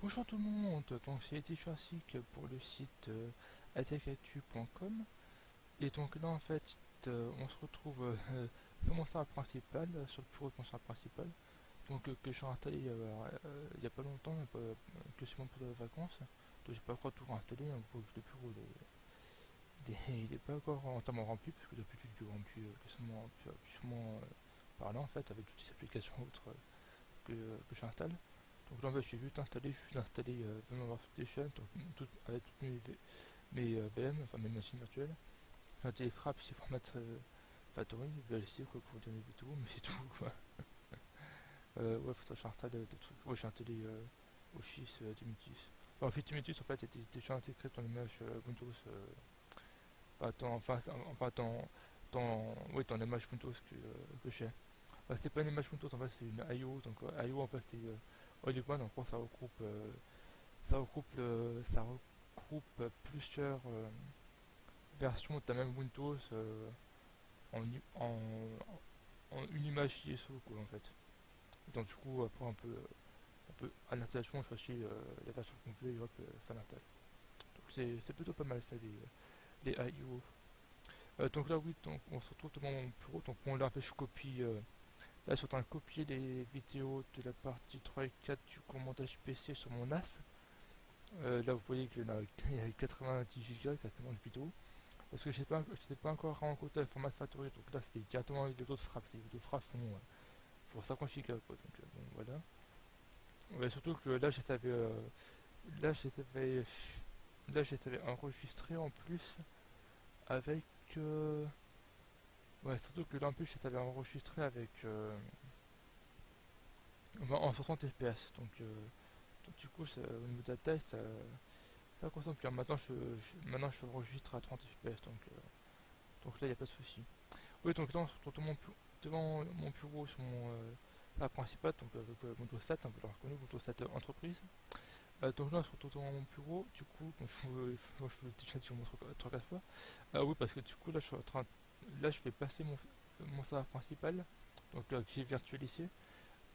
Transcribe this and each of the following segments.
Bonjour tout le monde, donc c'est Eddie Jurassic pour le site attaqueactu.com. Et donc là en fait on se retrouve sur mon serveur principal, sur le bureau de mon serveur principal, donc que j'ai installé il n'y a pas longtemps, que c'est mon pour de vacances. Donc j'ai pas encore tout réinstallé, hein, vous voyez que le bureau il est pas encore entièrement rempli, parce que d'habitude il est rempli sûrement par là en fait, avec toutes les applications autres que j'installe. Donc là, en fait, j'ai juste installé VM Workstation, donc avec toutes mes VM, enfin mes machines virtuelles. J'ai installé Fraps et Format Factory, VLC quoi, pour donner des vidéos, mais c'est tout quoi. Ouais, faut que j'installe des trucs. Ouais, j'ai installé Office 2010. Enfin, Office 2010 en fait était déjà intégré dans l'image Windows, dans l'image Windows que j'ai. C'est pas une image Windows, en fait c'est une IO, donc IO en fait c'est all in one, en gros ça regroupe plusieurs versions de la même Windows en une image ISO quoi en fait. Et donc du coup après un peu à l'installation je choisis la version qu'on veut et hop ça l'installe. Donc c'est plutôt pas mal ça les IO. Donc là oui donc on se retrouve devant mon bureau, donc bon là en fait je copie là je suis en train de copier les vidéos de la partie 3 et 4 du montage PC sur mon NAS. Là vous voyez qu'il y a 90 Go, 80 vidéos. Parce que je n'ai pas encore rencontré le format Factory, donc là c'était directement avec des autres frappes. Les autres frappes font 50 gigas quoi, donc bon voilà. Ouais, surtout que là j'avais, là j'avais enregistré en plus avec, ouais surtout que là en plus j'avais enregistré avec, en 60 fps, donc du coup au niveau de la taille ça consomme bien. Maintenant je enregistre à 30 fps, donc là il n'y a pas de souci. Oui, donc là, devant mon bureau sur mon la principale, donc avec Windows 7, hein, vous l'avez reconnu, Windows 7 entreprise. Donc là, sur devant mon bureau, du coup, donc, je vous déjà sur mon truc à fois. Oui, parce que du coup, là, je suis en train, là, je vais passer mon serveur principal, donc qui est virtualisé,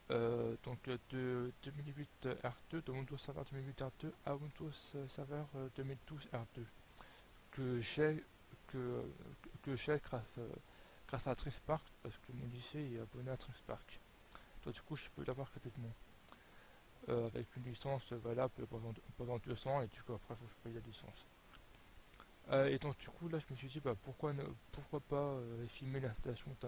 donc de 2008 R2, de Windows Server 2008 R2 à Windows Server 2012 R2, que j'ai que, que j'ai grâce à Trispark, parce que mon lycée est abonné à Trispark. Donc du coup, je peux l'avoir gratuitement, avec une licence valable pendant 200, et du coup, après, il faut que je paye la licence. Et donc du coup, là, je me suis dit, bah, pourquoi pas filmer l'installation de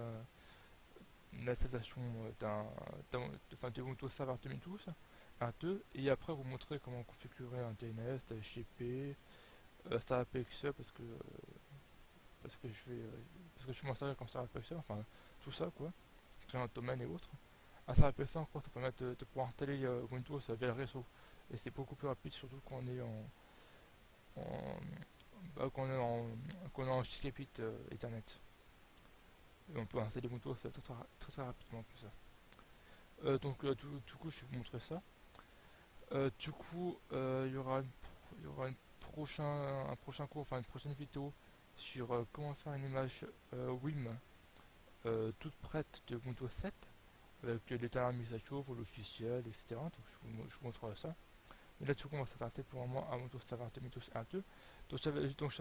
Windows Server 2012, un 2, et après vous montrer comment configurer un DNS, HTTP, StarAPXE, parce que je vais m'en servir comme StarAPXE, enfin tout ça quoi, créer un domaine et autres. À StarAPXE encore, ça permet de pouvoir installer Windows via le réseau, et c'est beaucoup plus rapide, surtout quand on est en, qu'on est en gigabit Ethernet. Et on peut installer Windows très rapidement comme ça. Donc du coup, je vais vous montrer ça. Du coup, il y aura un prochain cours, enfin une prochaine vidéo sur comment faire une image WIM toute prête de Windows 7 avec les dernières mises à jour, vos logiciels, etc. Donc je vous montrerai ça. Mais là, du coup, on va s'attarder pour un moment à Windows Server 2012 R2. Donc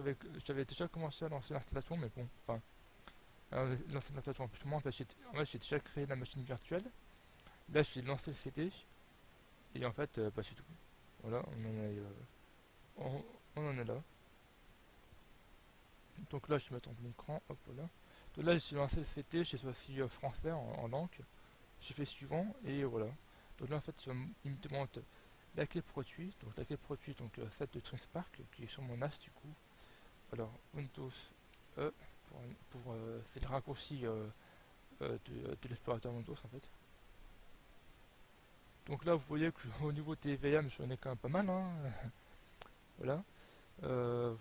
j'avais déjà commencé à lancer l'installation, mais bon, enfin, lancer l'installation plus ou moins, en fait, j'ai déjà créé la machine virtuelle. Là, j'ai lancé le CD, et en fait, bah, c'est tout. Voilà, on en est là. Donc là, je vais mettre en plein écran, hop là. Donc là, j'ai lancé le CT, j'ai choisi français en langue. J'ai fait suivant, et voilà. Donc là, en fait, il me demande la clé produit. Donc la clé produit, donc celle de Trimspark, qui est sur mon NAS du coup. Alors, Windows E, c'est le raccourci de l'explorateur Windows en fait. Donc là, vous voyez qu'au niveau des VM, j'en ai quand même pas mal, hein. Voilà. Je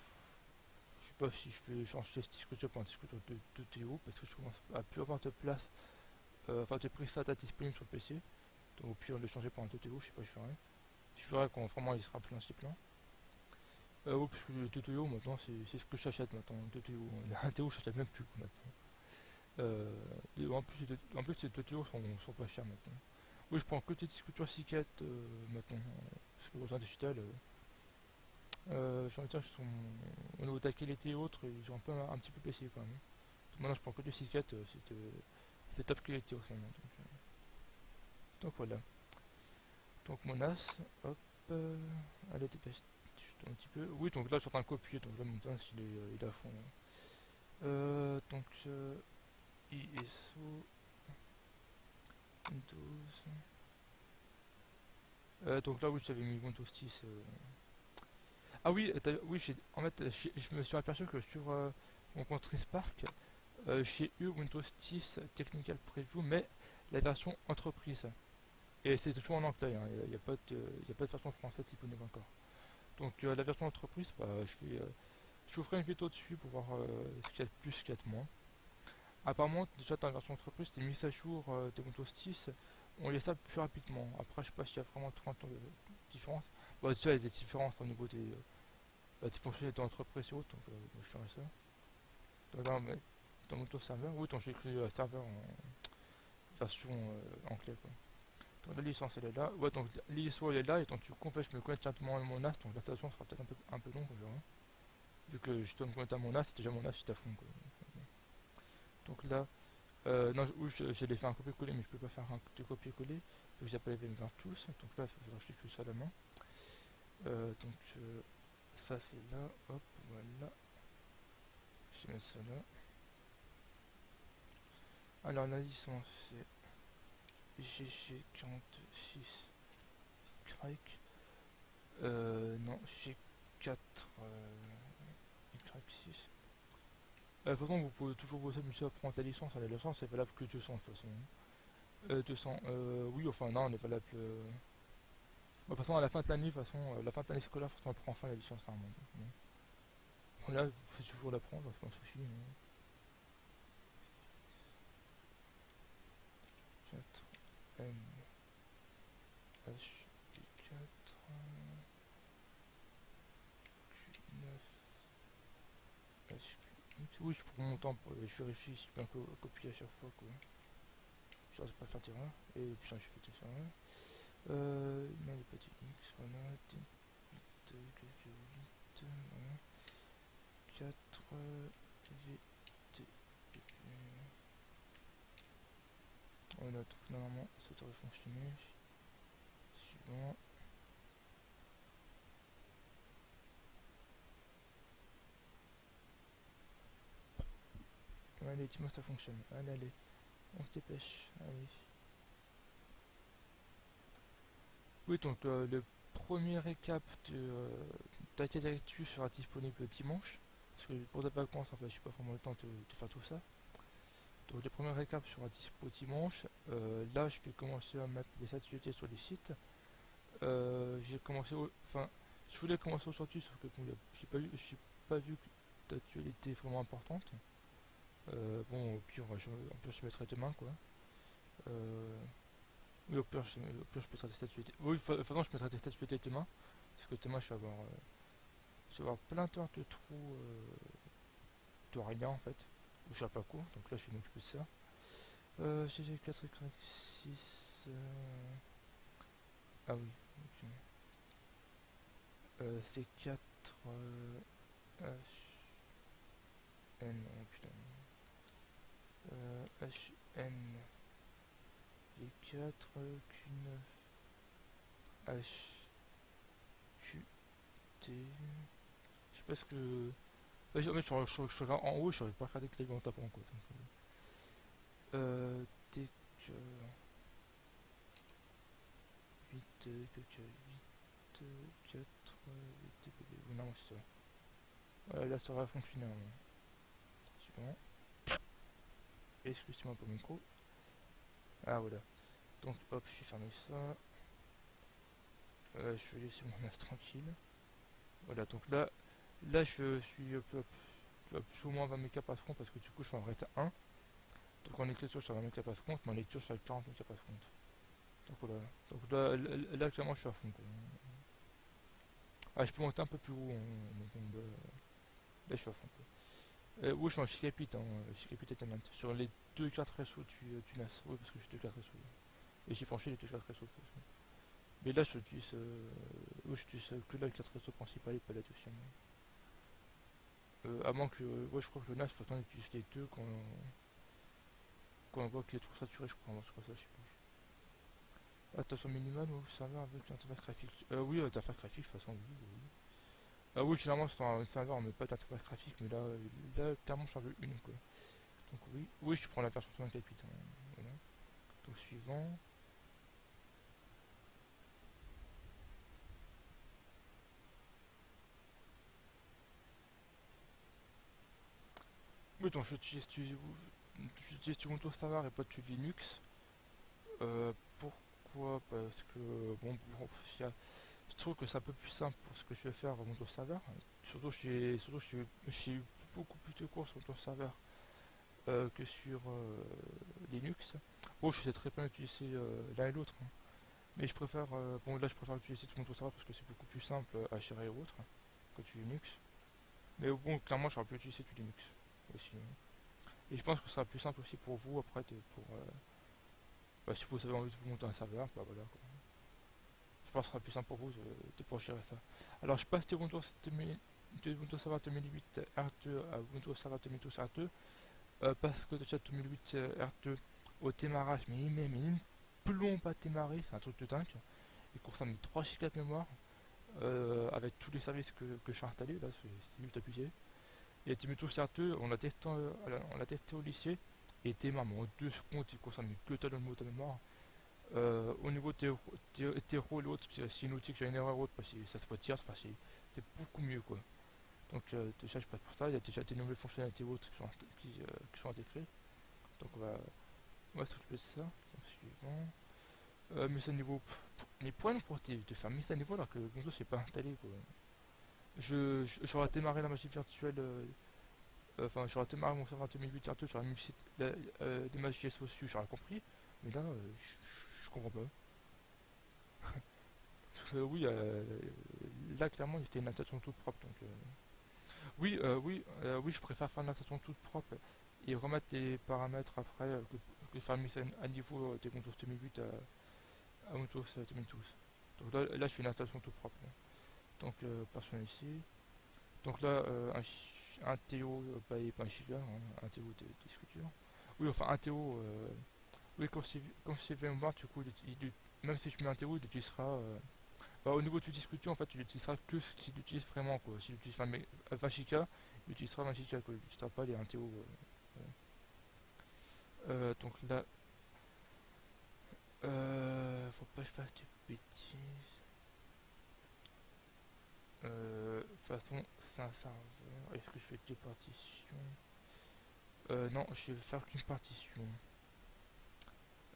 sais pas si je vais changer ce disque dur pour un disque dur de TO, parce que je commence à plus avoir de place, enfin de prestats disponibles sur le PC. Donc au pire de le changer pour un TTO, je sais pas, je ferai. Je verrai quand vraiment il sera plein, c'est plein. Oh, parce que le TTO maintenant c'est ce que j'achète maintenant, un TTO. Un TTO je n'achète même plus maintenant. En plus ces TTO sont pas chers maintenant. Oui, je prends que des disques durs Seagate maintenant, parce que que Horizon Digital, j'ai envie de dire qu'ils sont, au niveau de la qualité et autres, ils ont un petit peu baissé quand même. Maintenant je prends que du 6.4, c'est top qualité au ce moment. Donc voilà. Donc mon as, hop, allez dépêche un petit peu. Oui, donc là je suis en train de copier, donc là mon as il est à fond. Donc ISO Windows. Donc là oui j'avais mis Windows 10. Ah oui, oui en fait je me suis aperçu que sur mon compte Spark, j'ai eu Windows 10 Technical Preview, mais la version entreprise. Et c'est toujours en anglais, hein. Il n'y a, y a pas de version française disponible encore. Donc la version entreprise, bah, je vous ferai une vidéo dessus pour voir ce qu'il y a de plus, ce qu'il y a de moins. Apparemment, déjà dans la version entreprise, les mises à jour de Windows 10, on les tape plus rapidement. Après, je sais pas s'il y a vraiment 30 différences. Bah, déjà, il y a des différences au niveau des fonctionnalités d'entreprise et autres, donc je ferai ça. Donc, dans Windows Server, oui, donc j'ai écrit serveur en version anglais, quoi. Donc la licence elle est là, ouais, donc l'ISO elle est là, et donc du coup en fait je me connecte directement à mon NAS, donc l'installation sera peut-être un peu longue, on verra. Vu que je dois me connecter à mon NAS, déjà mon NAS est à fond, quoi. Donc là, non, j'allais faire un copier-coller, mais je peux pas faire un copier-coller, vu que j'ai pas les mêmes tous, donc là il faudra que je ça à la main. Donc ça c'est là, hop, voilà, je vais mettre ça là. Alors la licence c'est GG46 Crack. Non, GG4 Y6. De toute façon, vous pouvez toujours vous amuser à prendre la licence. La licence est valable que 200 de toute façon. 200, oui, enfin, non, elle est valable. De toute façon, à la fin de l'année, de toute façon, la fin de l'année scolaire, on prend enfin la licence normalement. Là, vous pouvez toujours la prendre, c'est pas un souci. 4 N H 4 Q9 H. Oui, je prends mon temps, je vérifie si je peux copier à chaque fois, quoi. Je ne vais pas faire d'erreur. Et putain, je fais tout ça. Non, les petits X, voilà. 8, voilà. 4, V, T, voilà, donc normalement ça devrait fonctionner. Suivant. Allez, dis-moi ça fonctionne. Allez, allez. On se dépêche. Allez. Oui, donc le premier récap de d'actu sera disponible dimanche. Parce que pour des vacances, en fait, je n'ai pas vraiment le temps de faire tout ça. Donc le premier récap sera dispo dimanche. Là, je vais commencer à mettre les actualités sur les sites. J'ai commencé, enfin, je voulais commencer aujourd'hui, sauf que bon, j'ai pas vu d'actualité vraiment importante. Bon, au pire, je mettrai demain, quoi. Oui, au pire, je mettrai des statualités. Oui, de toute façon, je mettrai des statualités demain, parce que demain, je vais avoir plein de trous de rien, en fait, où je sais pas quoi. Donc là, je vais m'occuper de ça. J'ai 4 6. Ah oui, ok. C'est 4 H N, oh putain. H N et 4 Q9 H Q T. Je sais pas ce que. Je regarde en haut, je n'aurais pas regardé que les en tapant quoi. T que 8 que 8 4 8 oui, non, c'est ça. Voilà, là ça va fonctionner. Suivant. Excusez-moi pour le micro. Ah voilà. Donc hop, je vais fermer ça. Je vais laisser mon œuf tranquille. Voilà, donc là je suis plus ou moins 20 mégas par seconde parce que du coup je suis en rate 1. Donc en écriture je suis à 20 mégas par seconde, mais en lecture je suis à 40 mégas par seconde. Donc voilà. Donc là actuellement je suis à fond, quoi. Ah, je peux monter un peu plus haut. Là je suis à fond, quoi. Oui, je suis en Shikapit, hein, Shikapit Ethernet. Sur les 2 cartes réseau du NAS. Oui, parce que j'ai 2 cartes réseau. Et j'ai franchi les 2 cartes réseau. Mais là, je utilise Oui, j'utilise que là, les 4 réseaux principaux et pas la deuxième. À moins que, ouais, je crois que le NAS, de toute façon, on utilise les deux quand on voit qu'il est trop saturé, je crois, c'est quoi ça, je sais plus. Attention minimum au serveur avec l'interface graphique. Oui, interface graphique, de toute façon, oui. Oui. Ah oui, généralement, sur un serveur, on met pas d'interface graphique, mais là, clairement, j'en veux une, quoi. Donc oui, oui, je prends la version 64 bits. Hein, voilà. Donc suivant. Oui, donc j'utilise du Windows Server et pas du Linux. Pourquoi? Parce que, bon, je trouve que c'est un peu plus simple pour ce que je vais faire au Windows Server. J'ai eu beaucoup plus de cours sur Windows Server que sur Linux. Bon, je sais très bien utiliser l'un et l'autre, hein. Mais bon, là, je préfère utiliser du Windows Server parce que c'est beaucoup plus simple à gérer et autres, hein, que du Linux. Mais bon, clairement, j'aurais pu utiliser du Linux aussi, hein. Et je pense que ce sera plus simple aussi pour vous après, si vous avez envie de vous monter un serveur, bah voilà, quoi. Je pense que ce sera plus simple pour vous de pour gérer ça. Alors, je passe de Windows Server 2008 R2 à Windows Server 2012 R2 parce que déjà 2008 R2 au démarrage, mais une plombe à démarrer, c'est un truc de dingue. Il consomme 3 Go de mémoire avec tous les services que j'ai installés, là, c'est juste abusé. Et Timitos R2, on l'a testé au lycée, et démarre en 2 secondes, il consomme que dalle de mémoire. Au niveau des rôles et autres, si une outil que j'ai une erreur ou autre, parce que ça se peut dire, enfin, c'est beaucoup mieux, quoi. Donc déjà je passe pour ça, il y a déjà des nouvelles fonctionnalités ou autres qui sont intégrées. Donc on va s'occuper de ça. Donc, suivant. Mise à niveau. Les points pour de faire mise à niveau alors que Windows n'est pas installé, quoi. J'aurais démarré la machine virtuelle, enfin j'aurais démarré mon serveur 2008 R2, j'aurais mis des images JS dessus, j'aurais compris. Mais là, je comprends pas. Oui, là clairement il était une installation toute propre. Donc, oui, je préfère faire une installation toute propre et remettre les paramètres après que faire une mise à niveau des Windows 2008 à Windows 2012. Donc là, je fais une installation toute propre, là. Donc personne ici. Donc là, un TO pas un giga, hein, un TO de disque dur. Oui, enfin un TO, oui, quand c'est VMware, du coup, même si je mets un TO, il utilisera. Au niveau du disque dur, en fait, il utilisera que ce qu'il utilise vraiment, quoi. S'il utilise 20 Go, il utilisera 20 Go, quoi. Il n'utilisera pas les 1 TO. Donc là, faut pas que je fasse des bêtises. De toute façon, c'est un serveur. Est-ce que je fais deux partitions? Non, je vais faire qu'une partition.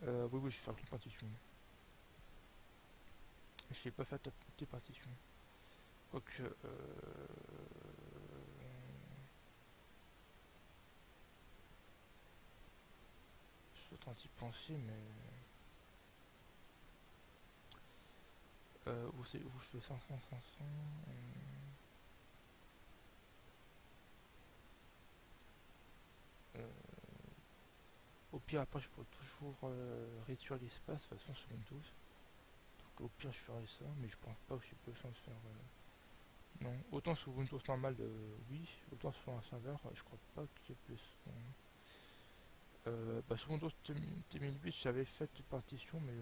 Oui, je vais faire qu'une partition. Je vais pas faire deux partitions. Quoique, je suis en train d'y penser, mais vous faites 500, 500. Euh, Au pire, après, je pourrais toujours réduire l'espace, de toute façon, sur Windows. Donc, au pire, je ferai ça, mais je pense pas que j'ai besoin de faire. Non, autant sur Windows normal, oui, autant sur un serveur, je crois pas qu'il y ait besoin. Sur Windows 2008, j'avais fait une partition, mais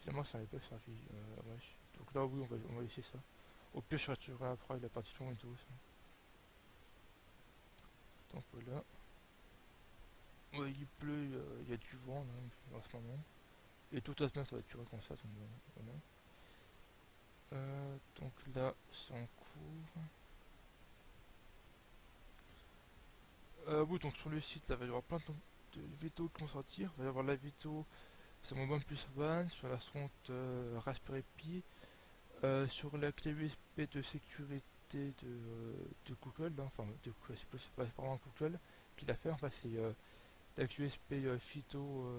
finalement, ça n'avait pas servi. Ouais. Donc là, oui, on va laisser ça. Au pire, je retirerai après la partition Windows. Donc voilà. Ouais, il pleut, il y a du vent là, en ce moment. Et toute la semaine, ça va durer comme ça. Donc, voilà. Donc là, c'est en cours. Oui, donc sur le site, là, il va y avoir plein de vidéos qui vont sortir. Il va y avoir la vidéo sur mon OnePlus One, sur la sonde Raspberry Pi, sur la clé USB de sécurité de Google, là, enfin de Google, c'est pas vraiment Google qui l'a fait, enfin c'est la clé USB Phyto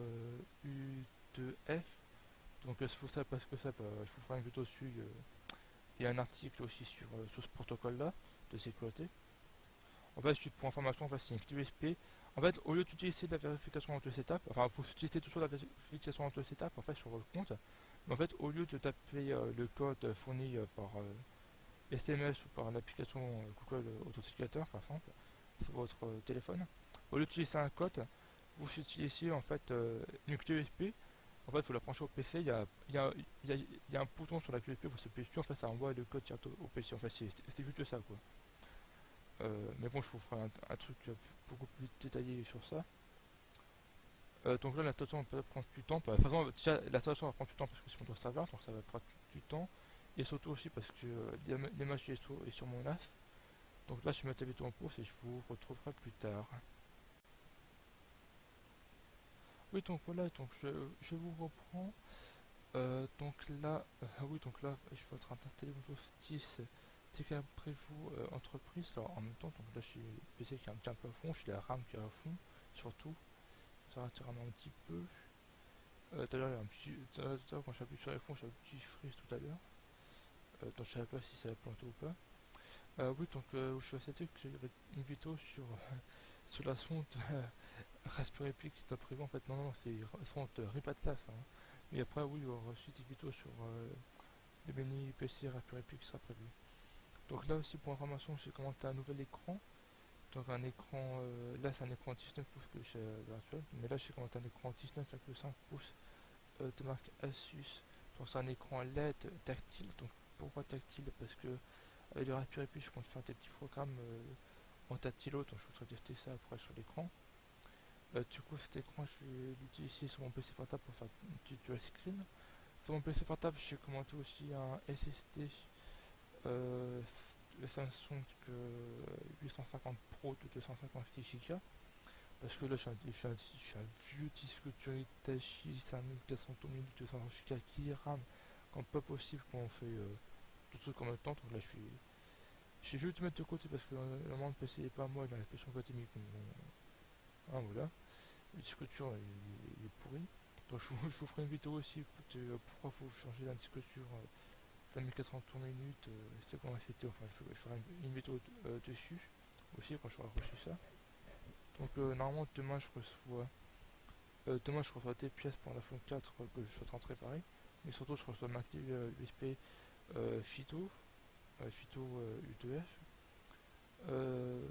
U2F. Donc si vous savez pas ce que c'est, je vous ferai une vidéo dessus. Il y a un article aussi sur ce protocole là de sécurité. En fait, juste pour information, en fait, c'est une clé USB. En fait, au lieu d'utiliser la vérification en deux étapes, enfin, il faut utiliser toujours la vérification en deux étapes, en fait, sur votre compte. Mais en fait, au lieu de taper le code fourni par SMS ou par l'application Google Authenticator par exemple, sur votre téléphone, au lieu d'utiliser un code, vous utilisez en fait une clé USB. En fait, il faut la brancher au PC. Il y a un bouton sur la clé USB pour se dessus. En fait, ça envoie le code direct au PC. En fait, c'est juste ça quoi. Mais bon, je vous ferai un truc beaucoup plus détaillé sur ça. Donc là, l'installation va prendre du temps. De toute façon, déjà, l'installation va prendre du temps parce que c'est mon serveur, donc ça va prendre du temps. Et surtout aussi parce que l'image est sur mon NAS. Donc là, je mets la vidéo en pause et je vous retrouverai plus tard. Oui, donc voilà, donc je vous reprends. Donc là, oui, donc là, je suis en train d'installer Windows 10 qu'après vous entreprise. Alors en même temps, donc là, j'ai le PC qui est un peu à fond, j'ai la RAM qui est à fond, surtout. Ça rattira un petit peu. D'ailleurs, il y a un petit. Quand j'appuie sur les fonds, j'ai un petit freeze tout à l'heure. Donc je savais pas si ça a planté ou pas. Oui, donc je suis assez que il y avait une vidéo sur, sur la sonde Raspberry Pi qui est prévu. En fait, non, non, c'est sonde Ripatlas. Hein. Mais après, oui, il y aura aussi des vidéos sur le menu PC Raspberry Pi qui sera prévu. Donc là aussi, pour information, j'ai commenté un nouvel écran. Donc un écran, là c'est un écran 19 pouces que j'ai à l'heure actuelle. Mais là, j'ai commenté un écran 19,5 pouces de marque Asus. Donc c'est un écran LED tactile. Donc pourquoi tactile? Parce que avec le Raspberry Pi je compte faire des petits programmes en tactilo, donc je voudrais tester ça après sur l'écran. Du coup cet écran je vais l'utiliser sur mon PC portable pour faire du dual screen. Sur mon PC portable j'ai commenté aussi un SSD le Samsung 850 Pro de 256 Go. Parce que là, j'ai un vieux disque dur Hitachi 5400 minutes 200 Go qui rame quand pas possible quand on fait tout truc en même temps. Donc là, j'ai juste de mettre de côté parce que normalement le PC est pas à moi, il a l'impression académique. Ah, voilà, le disque dur il est pourri. Donc je vous ferai une vidéo aussi de pourquoi faut changer d'un disque dur 5400 minutes, c'est comment c'était. Enfin, je ferai une vidéo dessus aussi quand j'aurai reçu ça. Donc normalement demain je reçois des pièces pour l'iPhone 4 que je suis en train de réparer. Mais surtout je reçois ma clé USB Phyto, U2F. Euh,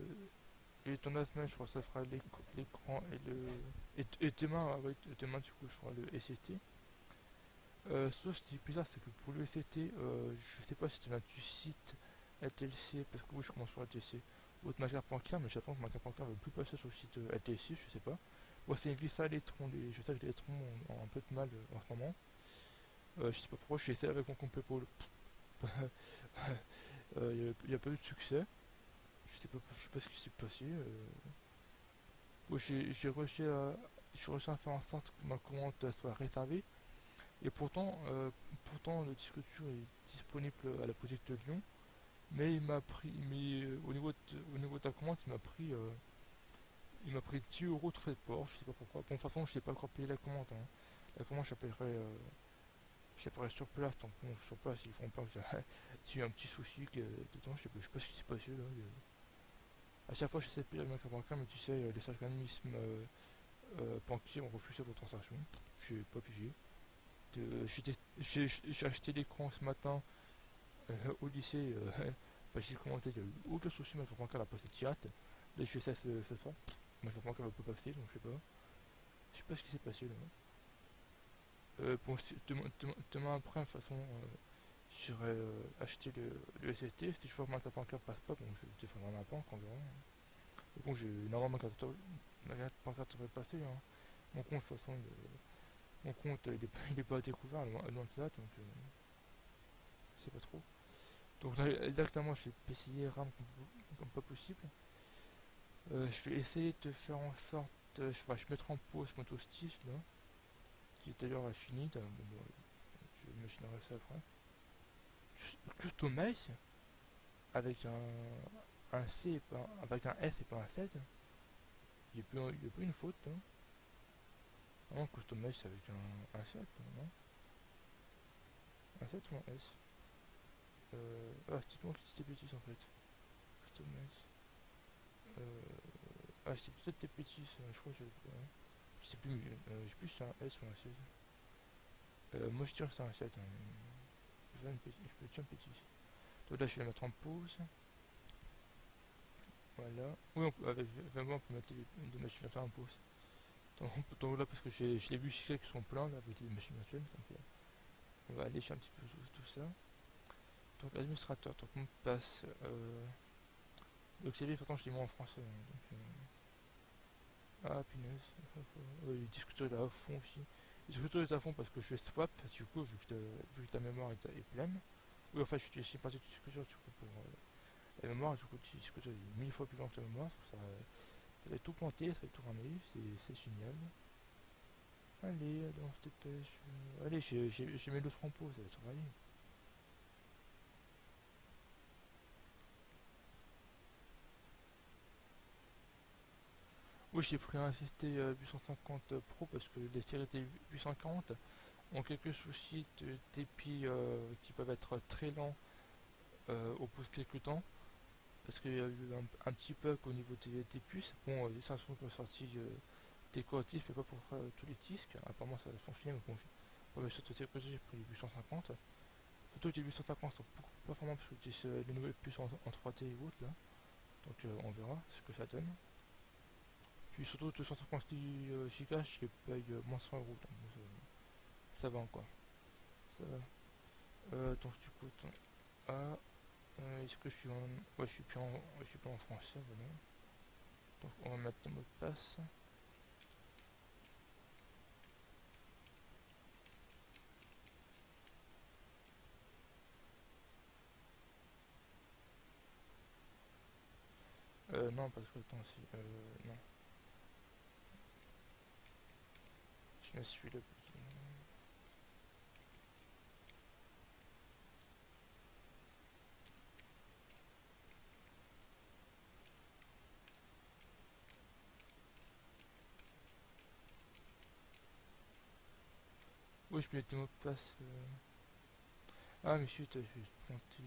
et dans la semaine je recevrai l'écran et demain, ouais, demain du coup je ferai le SSD. Sauf ce qui est bizarre c'est que pour le SSD, je sais pas si c'est du site LTLC, parce que oui je commence par LTLC ou de ma carte bancaire, mais j'apprends que ma carte bancaire ne veut plus passer sur le site LTLC, je sais pas. Moi c'est une Visa Electron, je sais que les électrons ont un peu de mal en ce moment. Je sais pas pourquoi, j'ai essayé avec mon compte PayPal. Il n'y a pas eu de succès. Je sais pas ce qui s'est passé. Bon, j'ai réussi à faire en sorte que ma commande soit réservée. Et pourtant le disque dur est disponible à la boutique de Lyon. Mais mais au niveau de la commande, il m'a pris 10 euros de frais de port. Je sais pas pourquoi. Bon, de toute façon, je n'ai pas encore payé la commande. Hein. La commande, j'appellerai sur place. Donc, bon, sur place, ils feront pas que j'ai eu un petit souci dedans. Je sais pas ce qui s'est passé là. À chaque fois, j'essaie de payer avec ma carte bancaire, mais tu sais, les organismes banquiers ont refusé vos transactions. J'ai pas pigé. J'ai acheté l'écran ce matin au lycée. Enfin, j'ai commenté, il n'y a eu aucun souci, ma carte bancaire a passé direct. Là, je sais ce soir. Ma carte bancaire ne peut pas passer, donc je sais pas. Je sais pas ce qui s'est passé là. Bon, demain après, de toute façon, j'irai acheter le SSD. Si je vois que ma carte bancaire passe pas, bon, je défendrai ma banque environ. Mais bon, normalement ma carte bancaire devrait passer. Hein. Mon compte, de toute façon, mon compte, il est pas découvert loin de là, donc je sais pas trop. Donc là, exactement, je vais essayer RAM comme pas possible. Je vais essayer de faire en sorte, je mettrai en pause mon toastis là, qui d'ailleurs fini. Bon, je m'imaginerai ça après. Customize avec un C et pas, avec un S et pas un Z. Il y a plus une faute. Hein. Non, customize c'est avec un 7, non? Un 7 ou un S? C'est moi qui dis des bêtises en fait. Customize. C'est peut-être des bêtises, je crois que je sais plus, je sais plus si c'est un S ou un 16. Moi je tire que c'est un 7. Hein. Je peux tirer un petit. Donc là je vais le mettre en pause. Voilà. Oui, avec 20 mois on peut mettre des machines virtuelles en pause. Donc là parce que j'ai les bus qui sont pleins là, avec les machines virtuelles. Donc, on va alléger un petit peu tout ça. Donc administrateur, donc on passe. Donc c'est lui, de toute façon je l'ai mis en français. Hein, donc, ah punaise. Le discuteur il est à fond aussi. Le discuteur est à fond parce que je swap du coup vu que la mémoire est pleine. Oui enfin je suis aussi parti du discuteur du coup pour la mémoire, du coup le discuteur est 1000 fois plus lent que la mémoire. Ça va tout planter, ça va tout ramener, c'est génial. Allez, on se dépêche. Allez, j'ai mis l'autre en pause, ça va travailler. Oui, j'ai pris un SST 850 Pro parce que les séries T840 ont quelques soucis de débit qui peuvent être très lents au bout de quelques temps. Parce qu'il y a eu un petit bug au niveau des puces. Bon, les Samsung ont sorti décoratif, mais pas pour tous les disques. Apparemment, ça a fonctionné, mais bon, ouais, surtout c'est que j'ai pris les 850. Surtout que les 850 sont beaucoup plus performants parce que j'ai les nouvelles puces en 3D et autres là. Donc on verra ce que ça donne. Puis surtout 250 Go, je les paye moins 100 euros. Donc ça va encore. Ça va. Donc du coup, attends. Ah, est-ce que je suis en. Ouais, je suis pas en français, voilà. Donc on va mettre le mot de passe. Non, parce que attends, si. Non. Je me suis là. Oui, je peux mettre des mots de passe. Ah, mais chut, je vais planter.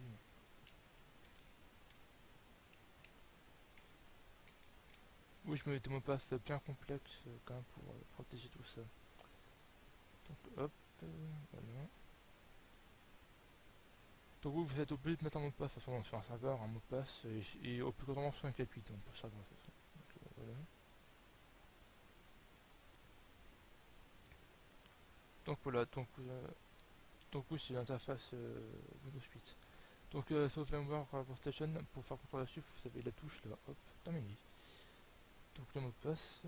Oui, je mets des mots de passe bien complexes quand même pour protéger tout ça. Donc hop, voilà. Donc vous êtes obligé de mettre un mot de passe sur un serveur, un mot de passe, et au plus grand nombre sur un 4.8, on peut savoir ça. Donc voilà. Donc voilà, donc oui, c'est l'interface Windows 8. Donc VMware Workstation, pour faire contrôle là-dessus, vous avez la touche là, hop, dans menu. Donc le mot de passe.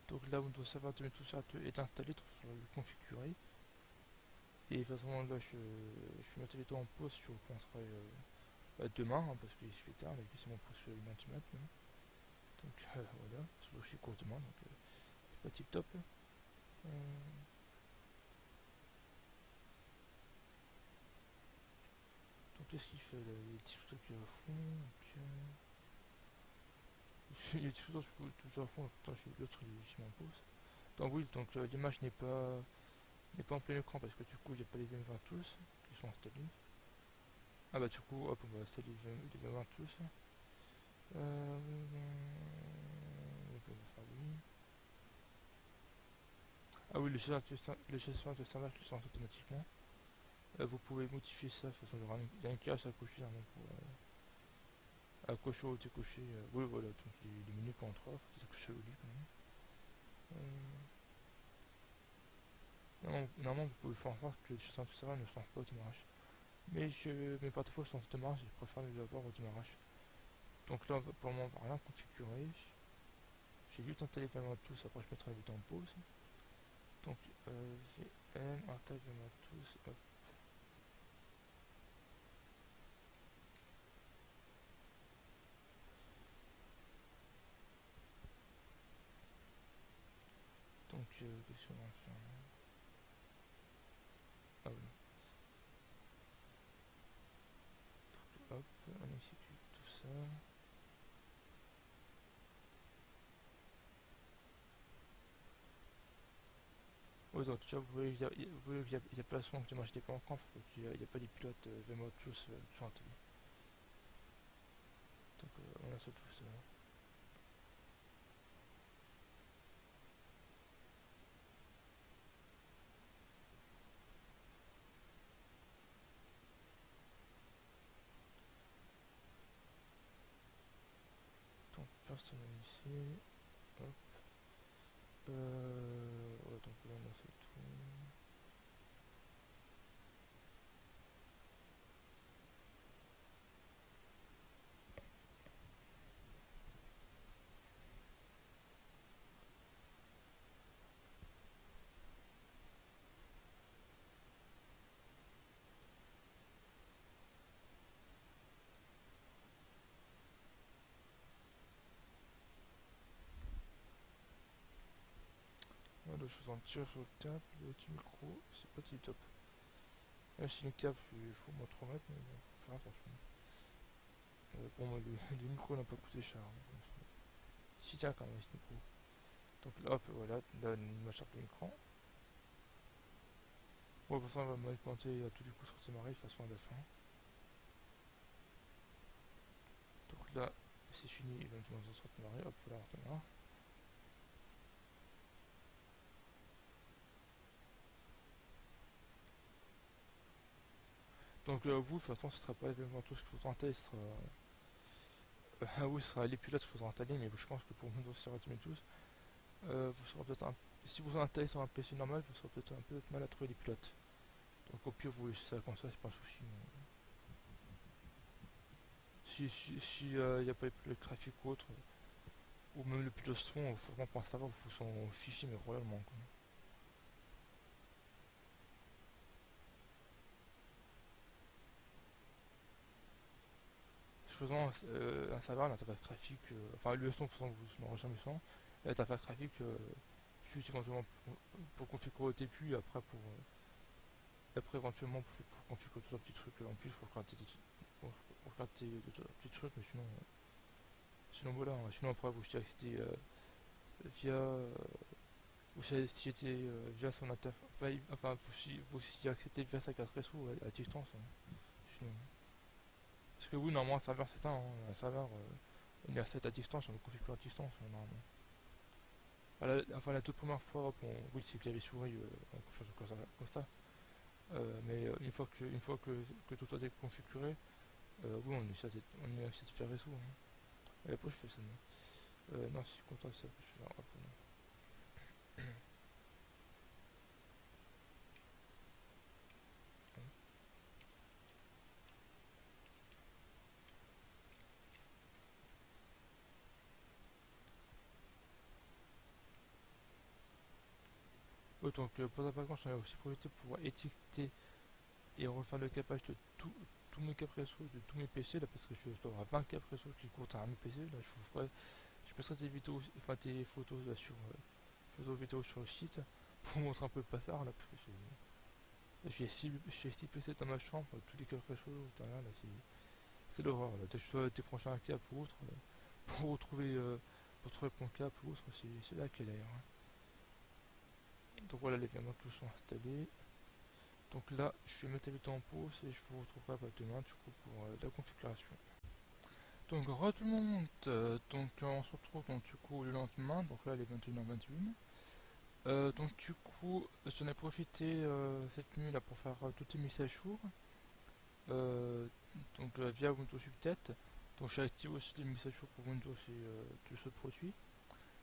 Donc là, Windows Server 2012 est installé, donc il va le configurer. Et de toute façon, là, je vais mettre les deux en pause, je repenserai demain, hein, parce qu'il se fait tard, là, c'est mon poste une heure du mat. Donc voilà, surtout que je suis court demain, donc c'est pas tip top. Euh, donc qu'est-ce qu'il fait là? Il y a des petits trucs à fond. Donc, il y a des trucs toujours à fond, pourtant l'autre il m'en pose. Donc oui, donc l'image n'est pas en plein écran parce que du coup il n'y a pas les VM20 tools qui sont installés. Ah bah du coup hop on va installer les VM20 tools. Oui. Ah oui, les gestionnaires de serveur qui sont automatiquement. Vous pouvez modifier ça, de toute façon il y a une case à cocher pour à cocher ou décocher. Oui voilà, donc les menus qu'on trouve, faut cocher au lit quand même. Normalement vous pouvez faire en sorte que les gestionnaires de serveur ne se lancent pas au démarrage. Mais par défaut sont au démarrage, je préfère les avoir au démarrage. Donc là pour le moment on va rien configurer. J'ai juste installé vraiment tous, après je mettrai la vidéo en pause. Donc VM, installe vraiment tous, hop. Donc qu'est-ce qu'on va faire? Ah oui, hop, on exécute tout ça. Oui, Ouais, donc, tu vois, vous voyez qu'il y a pas le son que moi j'étais pas en camp, il n'y a pas des pilotes vraiment tous sur un télé. Donc on a ça tout ça. Donc personne ici. Hop. Ouais, donc là on a fait tout. Voilà, je vous en tire sur le câble, le petit micro, c'est pas du top. Même si le câble, il faut moins 3 mètres, mais bon, faut faire attention. Bon, moi, le micro n'a pas coûté cher. Hein, si tient quand même ce micro. Donc là, hop, voilà, là, il m'achète l'écran. Bon, de toute façon, on va m'alimenter à tous les coups sur ces marées, de toute façon, à la fin. Donc là, c'est fini, il va me demander sur cette marée, hop, là, on redémarre. Donc vous, de toute façon, ce sera pas exactement tout ce qu'il faudra en test. Ah oui, ce sera les pilotes qu'il faudra installer, mais je pense que pour Windows Server 2012, vous serez peut-être si vous installez sur un PC normal, vous serez peut-être un peu mal à trouver les pilotes. Donc au pire, vous laissez ça comme ça, c'est pas un souci. Si y a pas les pilotes graphiques ou autre, ou même le pilote son, il faut vraiment pour savoir, vous son fichier, mais royalement. Quoi. Faisant un serveur, l'interface graphique, enfin le son, vous n'aurez jamais son, l'interface graphique, juste éventuellement pour configurer au TPU, et après après éventuellement pour configurer tout un petit truc en plus pour gratter pour gratter d'autres petits trucs, mais sinon voilà, hein. Sinon après vous y accédez via vous y accédez via son interface, enfin vous y accédez via sa carte réseau à distance. Hein. Sinon, parce que oui, normalement un serveur c'est ça, hein, un serveur il est à 7 à distance, on le configure à distance normalement. Enfin, la toute première fois, bon, oui, c'est clavier souris, on configure comme ça. Mais une fois que tout est configuré, oui, on est assez de faire réseau. Hein. Et après, je fais ça. Non, si content ça, je fais un rapport. Ouais, donc, pour la vacances, j'en ai aussi profité pour étiqueter et refaire le capage de tous mes cap réseau, de tous mes PC, là, parce que je dois avoir 20 cap réseau qui courent à mes PC. Là, je passerai des vidéos, enfin des photos là, photos vidéo sur le site pour montrer un peu le bazar là, parce que j'ai 6 PC dans ma chambre, tous les câbles réseau, là, c'est l'horreur. Là. Dès que je dois débrancher un câble ou autre, pour trouver mon câble ou autre, c'est là qu'elle est. Hein. Donc voilà, les gamins tous sont installés. Donc là, je vais mettre la vidéo en pause et je vous retrouverai demain du coup pour la configuration. Donc re tout le monde, on se retrouve donc, du coup le lendemain, donc là les 21h21. Donc du coup, j'en ai profité cette nuit là pour faire toutes les mises à jour. Donc via Windows Update. Donc j'ai activé aussi les mises à jour pour Windows et tout ce produit.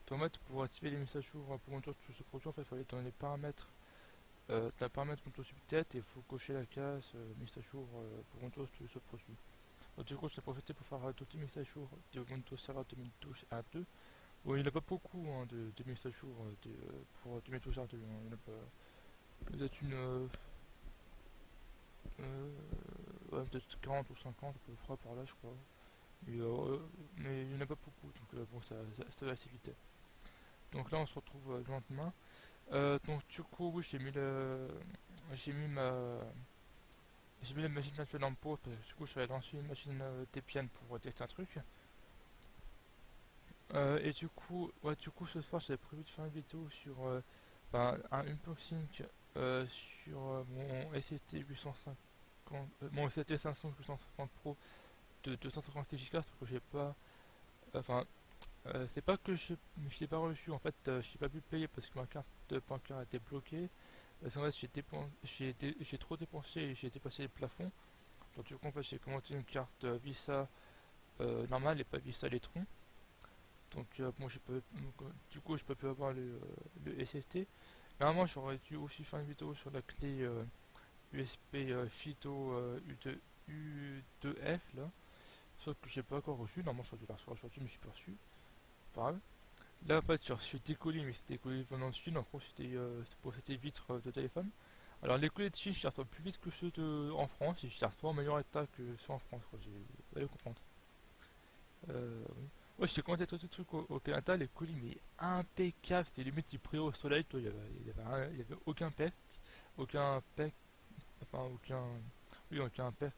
Donc en fait, pour activer les mises à jour pour Windows tout ce produit, en fait, il fallait dans les paramètres, la paramètre Windows Update et il faut cocher la case mise à jour pour Windows tout ce produit. Donc du coup, j'ai profité pour faire toutes les mises à jour de Windows Server 2012 à 2. Bon, il n'y en a pas beaucoup hein, de mises à jour pour 2012 à 2. Hein. Il y en a pas. Peut-être ouais, peut-être 40 ou 50 à peu près par là, je crois. Mais il n'y en a pas beaucoup, donc bon, ça va assez vite. Donc là, on se retrouve le lendemain. Donc du coup, oui, j'ai mis ma, j'ai mis la machine virtuelle en pause parce que du coup, je vais lancer une machine Debian pour tester un truc. Et du coup, ouais, ce soir, j'avais prévu de faire une vidéo sur enfin, un unboxing sur mon SST 850, mon SST 500 850 Pro de 256 Go parce que j'ai pas, enfin, c'est pas que je l'ai pas reçu, en fait, je n'ai pas pu le payer parce que ma carte bancaire était bloquée. Parce qu'en fait, j'ai trop dépensé et j'ai dépassé le plafond. Donc, du coup, en fait, j'ai commandé une carte Visa normale et pas Visa Electron. Donc, bon, du coup, je peux plus avoir le SST. Normalement, j'aurais dû aussi faire une vidéo sur la clé USB Phyto U2F là. Sauf que j'ai pas encore reçu. Normalement, je dû la recevoir aujourd'hui, mais je suis pas reçu. Pas grave. Là, en fait, j'ai reçu des colis, mais c'était des colis venant de Chine. En gros, c'était vitres de téléphone. Alors, les colis de Chine, je les reçois plus vite que ceux en France. Et je les reçois en meilleur état que ceux en France. Quoi. Vous allez comprendre. Oui. Ouais, j'ai commandé tout ce truc au Canada. Les colis, mais impeccable. C'était limite du prix au soleil. Il y avait aucun pec. Aucun pec. Enfin, aucun. Oui, aucun pec.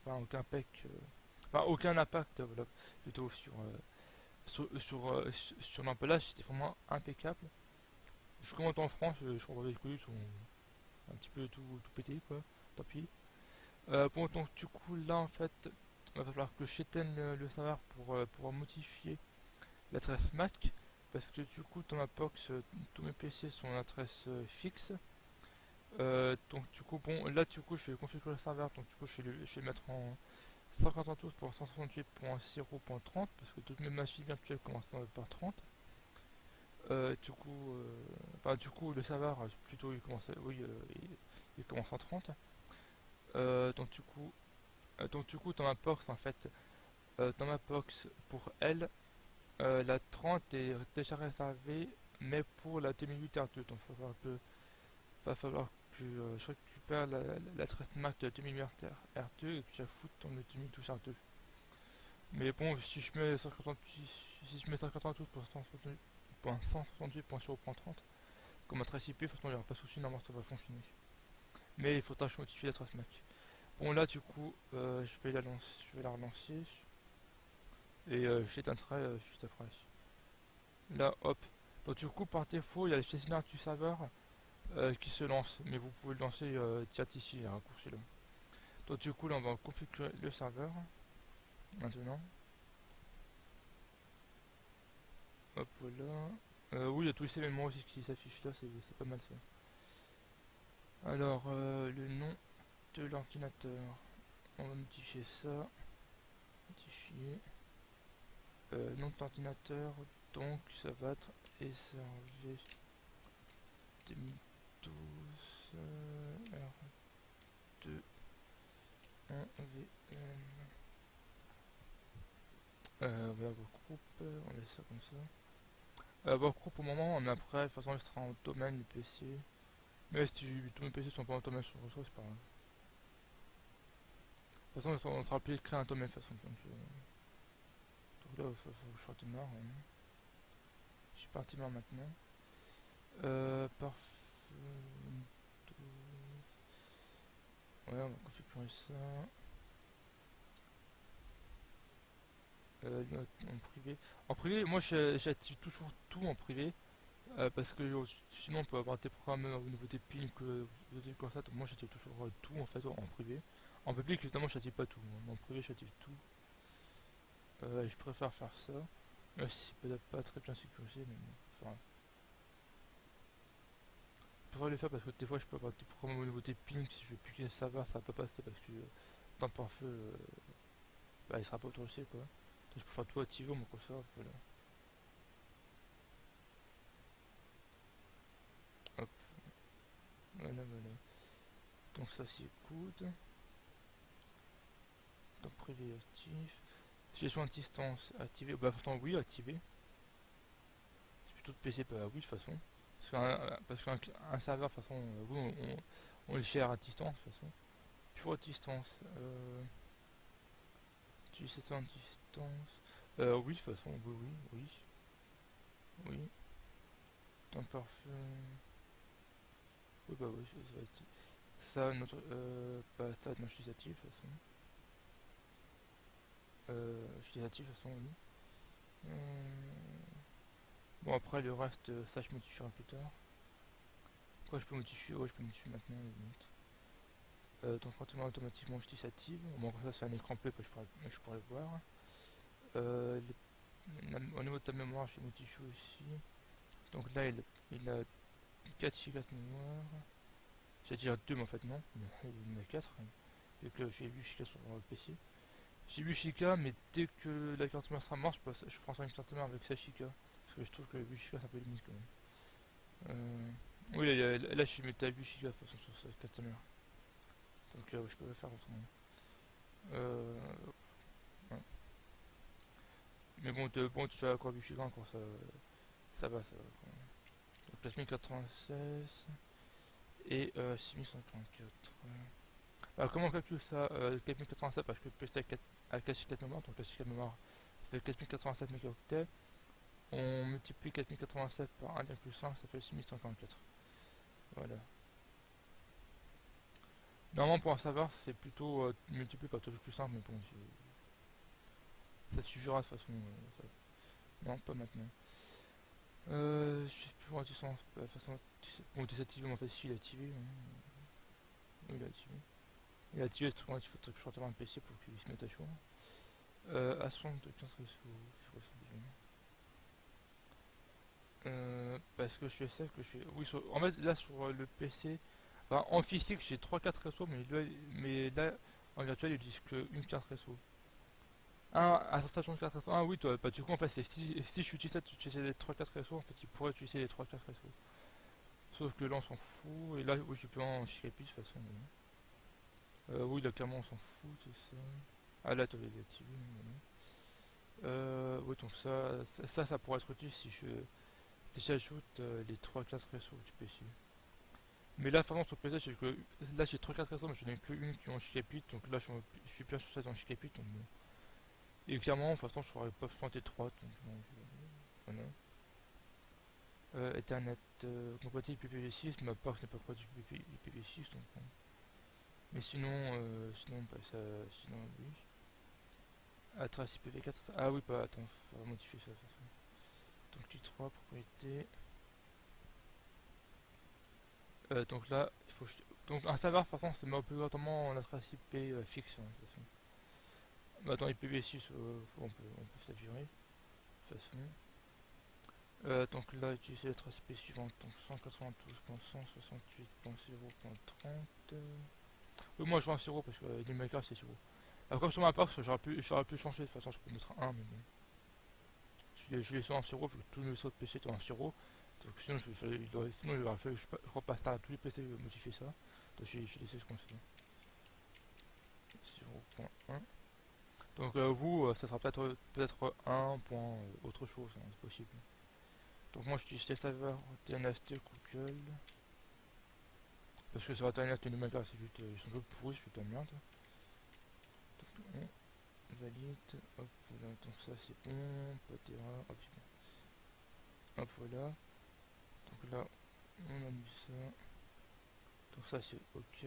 Enfin, aucun pec. Enfin, aucun impact. Voilà, plutôt sur l'emballage, c'était vraiment impeccable. Je commande en France, je crois que les colis sont un petit peu tout pété, quoi. Tant pis. Bon, donc du coup, là, en fait, il va falloir que j'éteigne le serveur pour modifier l'adresse MAC. Parce que du coup, dans ma box, tous mes PC sont en adresse fixe. Donc du coup, bon, là, du coup, je vais configurer le serveur. Donc du coup, je vais le mettre en 192.168.0.30 parce que toutes mes machines virtuelles commencent par 30. Du coup, le serveur, plutôt, oui, il commence en 30. Euh, donc du coup, donc du coup, dans ma box, en fait, dans ma box pour elle, la 30 est déjà réservée, mais pour la 2008 R2. Donc va falloir que je récupère l'adresse MAC de la 2008 R2 et que je la foute dans le 2012 R2. Mais bon, si je mets 168.168.0.30 comme adresse IP, de toute façon, il n'y aura pas de souci, normalement ça va fonctionner. Mais il faudra que je modifie l'adresse MAC. Bon, là, du coup, je vais la relancer et je l'éteindrai juste après. Là, hop. Donc, du coup, par défaut, il y a le gestionnaire du serveur qui se lance, mais vous pouvez le lancer direct ici, un raccourci là. Donc, du coup, là, on va configurer le serveur maintenant. Hop, voilà. Oui, il y a tous les éléments aussi qui s'affichent là, c'est pas mal ça. Alors, le nom de l'ordinateur, on va modifier ça. Modifier. Nom de l'ordinateur, donc ça va être SRV 2012 R2 1VN. Voilà vos groupes, on laisse ça comme ça. Vos groupes au moment, mais après, de toute façon, il sera en domaine le PC. Mais si tous mes PC sont pas en domaine sur le réseau, c'est pas grave. De toute façon, on sera obligé de créer un domaine de toute façon. Donc là, il faut que je redémarre. Hein. Je suis parti là maintenant. Parfait. Ouais, on va configurer ça. En privé. En privé, moi j'active toujours tout en privé. Parce que sinon on peut avoir des programmes au niveau des pings, des comme ça. Donc moi j'active toujours tout en fait en privé. En public évidemment j'active pas tout. Mais en privé j'active tout. Je préfère faire ça. Même si c'est peut-être pas très bien sécurisé, mais bon. Enfin, je préfère le faire parce que des fois je peux avoir des programmes au niveau des pings. Si je veux piquer le serveur, ça va pas passer parce que temps par feu, bah, il sera pas autorisé quoi. Donc je préfère tout activer au Microsoft. Voilà. Hop, voilà. Donc ça c'est good. Donc privé actif. Gestion à distance activé. Bah pourtant oui activé. C'est plutôt de PC, bah oui de toute façon. Parce qu'un serveur de toute façon, oui, on le gère à distance de toute façon. Pure à distance. Utilisation à distance. Oui de toute façon, oui. Temps parfait. Oui bah oui, ça va être. Ça, bah ça, non, je suis actif de toute façon. Je suis actif de toute façon, oui. Bon après le reste, ça je modifierai plus tard. Quoi, je peux modifier? Ouais, je peux modifier maintenant, limite. Donc quand on met automatiquement je s'active. Bon, comme ça c'est un écran plein que je pourrais le voir. Au niveau de ta mémoire, je vais modifier aussi. Donc là, il a 4 Go de mémoire. J'allais dire 2, mais en fait non. Il en a 4. Vu que j'ai 8 Go sur le PC. J'ai 8 Go, mais dès que la carte mère sera morte, je prends une carte mère avec 16 Go. Parce que je trouve que 8 Go c'est un peu limite quand même. Oui, là je suis mis à 8 Go de toute façon sur cette carte mère. Donc je peux le faire autrement. Euh, ouais. Mais bon, tu as encore 8 Go encore, ça va, ça va. Donc 4096 et 6144. Alors comment on calcule ça? 4087 parce que le PC a 4 mémoire, donc 4 mémoire ça fait 4087 mégaoctets. On multiplie 4087 par 1,5, ça fait 6144. Voilà. Normalement pour un serveur c'est plutôt multiplié par 2,5, mais bon, ça suffira de toute façon. Non, pas maintenant. Je sais plus comment tu sens. De toute façon, bon, désactiver, mais en fait, si il est activé. Oui, il est activé. Il est activé, il faut que je retourne un PC pour qu'il se mette à jour. À 75 réseaux, c'est quoi ça déjà? Parce que je sais que je suis. Oui, en fait, là sur le PC, enfin, en physique, j'ai 3-4 réseaux, mais là, en virtuel, ils disent qu'une carte réseau. À sa station de 4 réseaux. Ah oui, toi, bah, du coup, en fait, si je utilise ça, tu utilises les 3-4 réseaux, en fait, il pourrait utiliser les 3-4 réseaux. Sauf que là, on s'en fout, et là, oui, j'ai plus en chicapi de toute façon. Oui, là, clairement, on s'en fout, c'est ça. Ah, là, tu avais activé. Oui, donc ça pourrait être utile si j'ajoute les 3-4 réseaux du PC. Mais là, vraiment, sur le PC, là, j'ai 3-4 réseaux, mais je n'ai qu'une qui est en Chicapi, donc là, je suis bien sur ça en Chicapi, donc bon. Et clairement, de toute façon, je n'aurais pas besoin des 3, donc bon, voilà. Ethernet compatible IPv6, ma part n'est pas compatible IPv6, donc bon. Mais sinon, bah, sinon, oui. Trace IPv4, ah oui, bah attends, faut modifier ça, de toute façon. Donc, J3, propriété. Donc là, il faut. Donc, un serveur, de toute façon, c'est obligatoirement la trace IP fixe, hein, de toute façon. Bah, dans IPv6, on peut s'assurer, de toute façon. Donc là, utiliser la trace IP suivante, donc 192.168.0.30. Oui, moi je vois un 0 parce que l'emaker c'est 0. Alors, comme sur ma part, j'aurais pu changer, de toute façon, je peux mettre un 1, mais bon. Je l'ai sur un 0, vu que tous les autres PC sont un 0. Donc sinon, il aurait fallu que je repasse à tous les PC modifier ça. Donc j'ai laissé ce qu'on sait. 0.1. Donc vous, ça sera peut-être 1. Autre chose, hein, c'est possible. Donc moi j'utilise les serveurs TNFT Google. Parce que sur internet, les numéros c'est juste, ils sont juste pourris, c'est de la merde. Donc on valide, hop voilà, donc ça c'est bon, pas d'erreur, hop c'est bon. Hop voilà, donc là on a mis ça, donc ça c'est ok.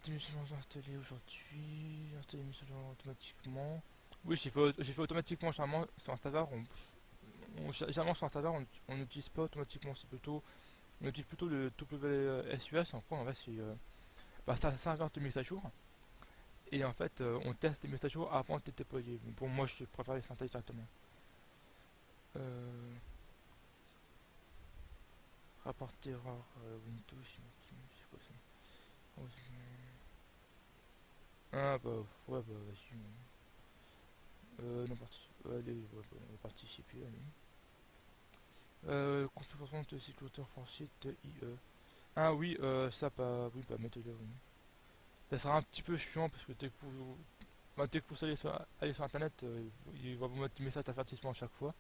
Tes mises installées aujourd'hui, installer les mises automatiquement. Oui, j'ai fait automatiquement, généralement sur un serveur, généralement sur un serveur on n'utilise pas automatiquement, on utilise plutôt le WSUS, en quoi en fait c'est un serveur de mise à jour. Et en fait, on teste les mises à jour avant de les déployer. Bon, pour moi, je préfère les installer directement. Euh, rapport erreur Windows, c'est quoi ça? Oh, ah bah, ouais, bah, vas-y. Non, allez, ouais, bah, on va participer, allez. Configuration de sécurité renforcée de IE. Ah oui, ça, bah, oui, bah, mettez-le, oui. Ça sera un petit peu chiant parce que dès que vous allez sur internet, il va vous mettre des messages d'avertissement à chaque fois.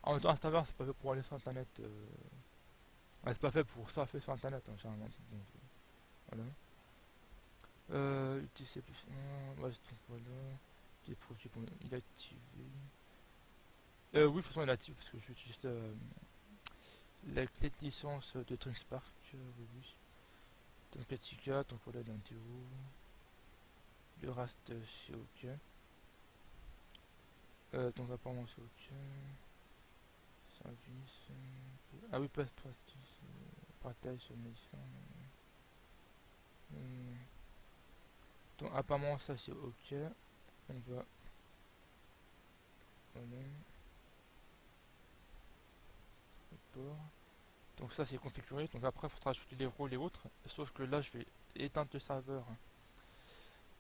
En même temps, un serveur, c'est pas fait pour aller sur internet. Ouais, c'est pas fait pour ça, fait sur internet, hein, généralement. Donc, voilà. UTC plus 1, ouais, donc voilà. Les produits, bon, il est activé. Oui, de toute façon, il est activé parce que j'utilise la clé de licence de TrimSpark. Oui, oui. Donc, 4 donc voilà, l'intro. Le reste, c'est ok. Donc, apparemment, c'est ok. Service. Ah oui, pas pratique. partage sur l'émission. Donc apparemment ça c'est ok. On va. Voilà. Report. Donc ça c'est configuré. Donc après il faudra ajouter les rôles et autres. Sauf que là je vais éteindre le serveur.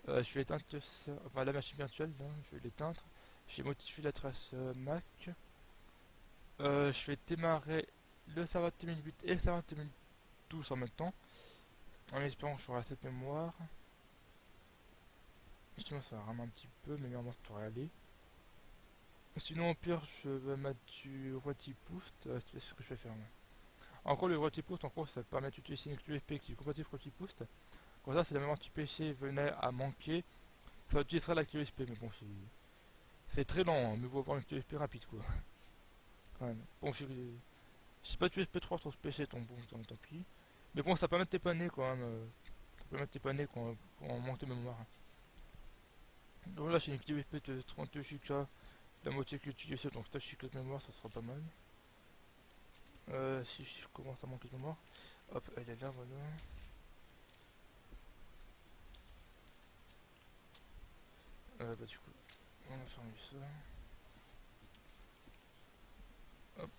Je vais éteindre enfin, la machine virtuelle. Là, je vais l'éteindre. J'ai modifié l'adresse Mac. Je vais démarrer le serveur 2008 et le serveur 2012 en même temps. En espérant que j'aurai assez de mémoire. Sinon ça va ramener un petit peu, mais normalement ça devrait aller. Sinon au pire je vais mettre du RotiBoost, c'est ce que je vais faire. En gros le RotiBoost en gros ça permet d'utiliser une clé USB qui est compatible RotiBoost. Comme ça si la mémoire du PC venait à manquer, ça utiliserait la clé USB, mais bon c'est très lent, hein, mais vaut avoir une clé USB rapide quoi. Quand même. Bon je sais pas de USB 3 sur ce PC, donc bon tant pis. Mais bon ça permet de dépanner quand même, ça permet de dépanner quand on manque de mémoire. Donc là j'ai une clé USB de 32 Go, la moitié que l'utiliser, donc 16 Go de mémoire ça sera pas mal. Si je commence à manquer de mémoire, hop elle est là voilà. Bah du coup on va fermer ça. Hop.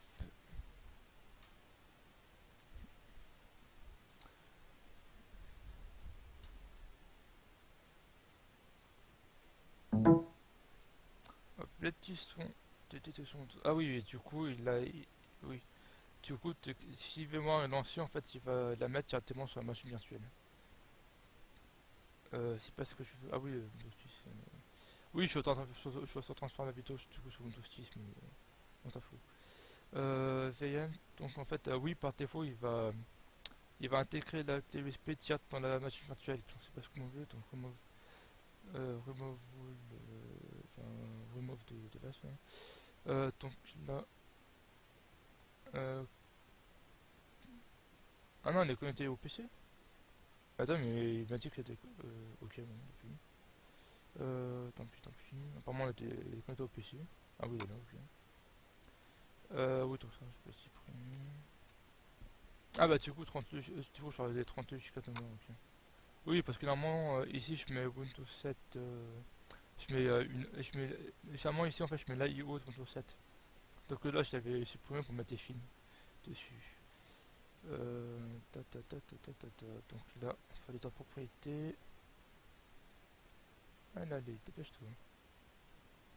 Hop, les petits sons. Ah oui, et du coup oui. Du coup si la mémoire est lancée en fait il va la mettre directement sur la machine virtuelle. C'est pas ce que je veux. Ah oui, oui, je suis en train de transférer la vidéo du coup sur Windows 10, mais on s'en fout. VM, donc en fait, oui, par défaut, il va intégrer la clé USB direct dans la machine virtuelle. Donc c'est pas ce qu'on veut, donc enfin, remove de base. Donc là, ah non, on est connecté au PC. Attends, mais il m'a dit que c'était ok, bon, depuis. Tant pis. Apparemment, on était connecté au PC. Ah oui, il est là, ok. Oui, tout ça, je peux supprimer. Ah bah du coup, 32, du coup, j'aurais des 32 jusqu'à demain, ok. Oui, parce que normalement, ici, je mets Ubuntu 7, je mets généralement ici, en fait, je mets l'IO de Ubuntu 7. Donc là, je l'avais supprimé pour mettre des films dessus. Donc là, il fallait ta propriété. Ah là, allez, dépêche-toi.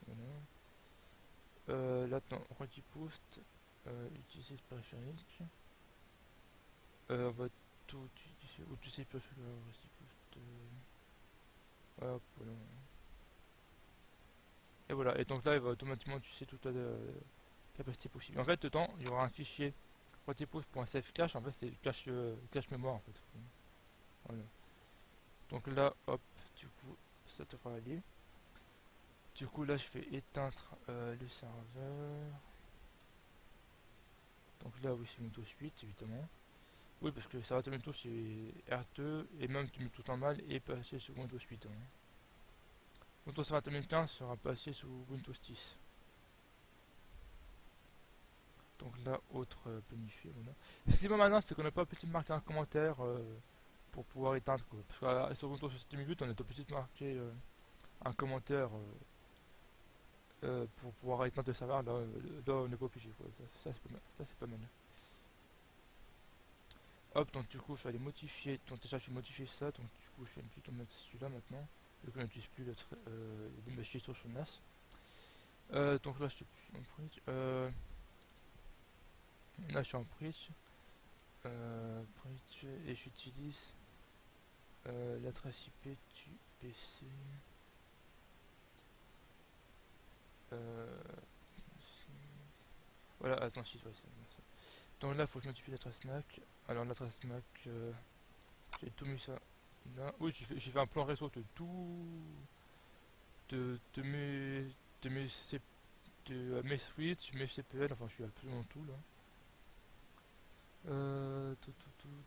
Voilà. Là, dans RotiBoost, utiliser ce périphérique. On va tout utiliser. Utiliser le RotiBoost. Hop, voilà. Et voilà, et donc là, il va automatiquement utiliser toute la capacité possible. En fait, dedans, il y aura un fichier RotiBoost.safecache. En fait, c'est cache mémoire en fait. Voilà. Donc là, hop, du coup, ça devra aller. Du coup, là, je vais éteindre le serveur. Donc là, oui, c'est Windows 8, évidemment. Oui, parce que le serveur de Windows, c'est R2, et même tu mets tout en mal, et passer sur Windows 8. Hein. Windows Server 2015 sera passé sous Windows 10. Donc là, autre planifié, voilà. Ce qui est bon maintenant, c'est qu'on n'a pas petit marqué un commentaire pour pouvoir éteindre. Quoi. Parce que sur Windows 2008, on est obligé de marquer un commentaire pour pouvoir éteindre le serveur. Là on n'est pas obligé. Quoi. Ça c'est pas mal. Hop, donc du coup, je vais aller modifier. Donc déjà, je vais modifier ça. Donc du coup, je vais plutôt mettre celui-là maintenant. Vu qu'on n'utilise plus les machines sur le NAS. Donc là, je suis en bridge. Là, je suis en bridge. Et j'utilise l'adresse IP du PC. Voilà, attends, si, ouais, c'est ça. Donc là, il faut que je modifie l'adresse MAC. Alors, l'adresse MAC, j'ai tout mis ça là. Oui, j'ai fait un plan réseau de tout. De mes. De mes, mes switches, mes CPL, enfin, je suis absolument tout là.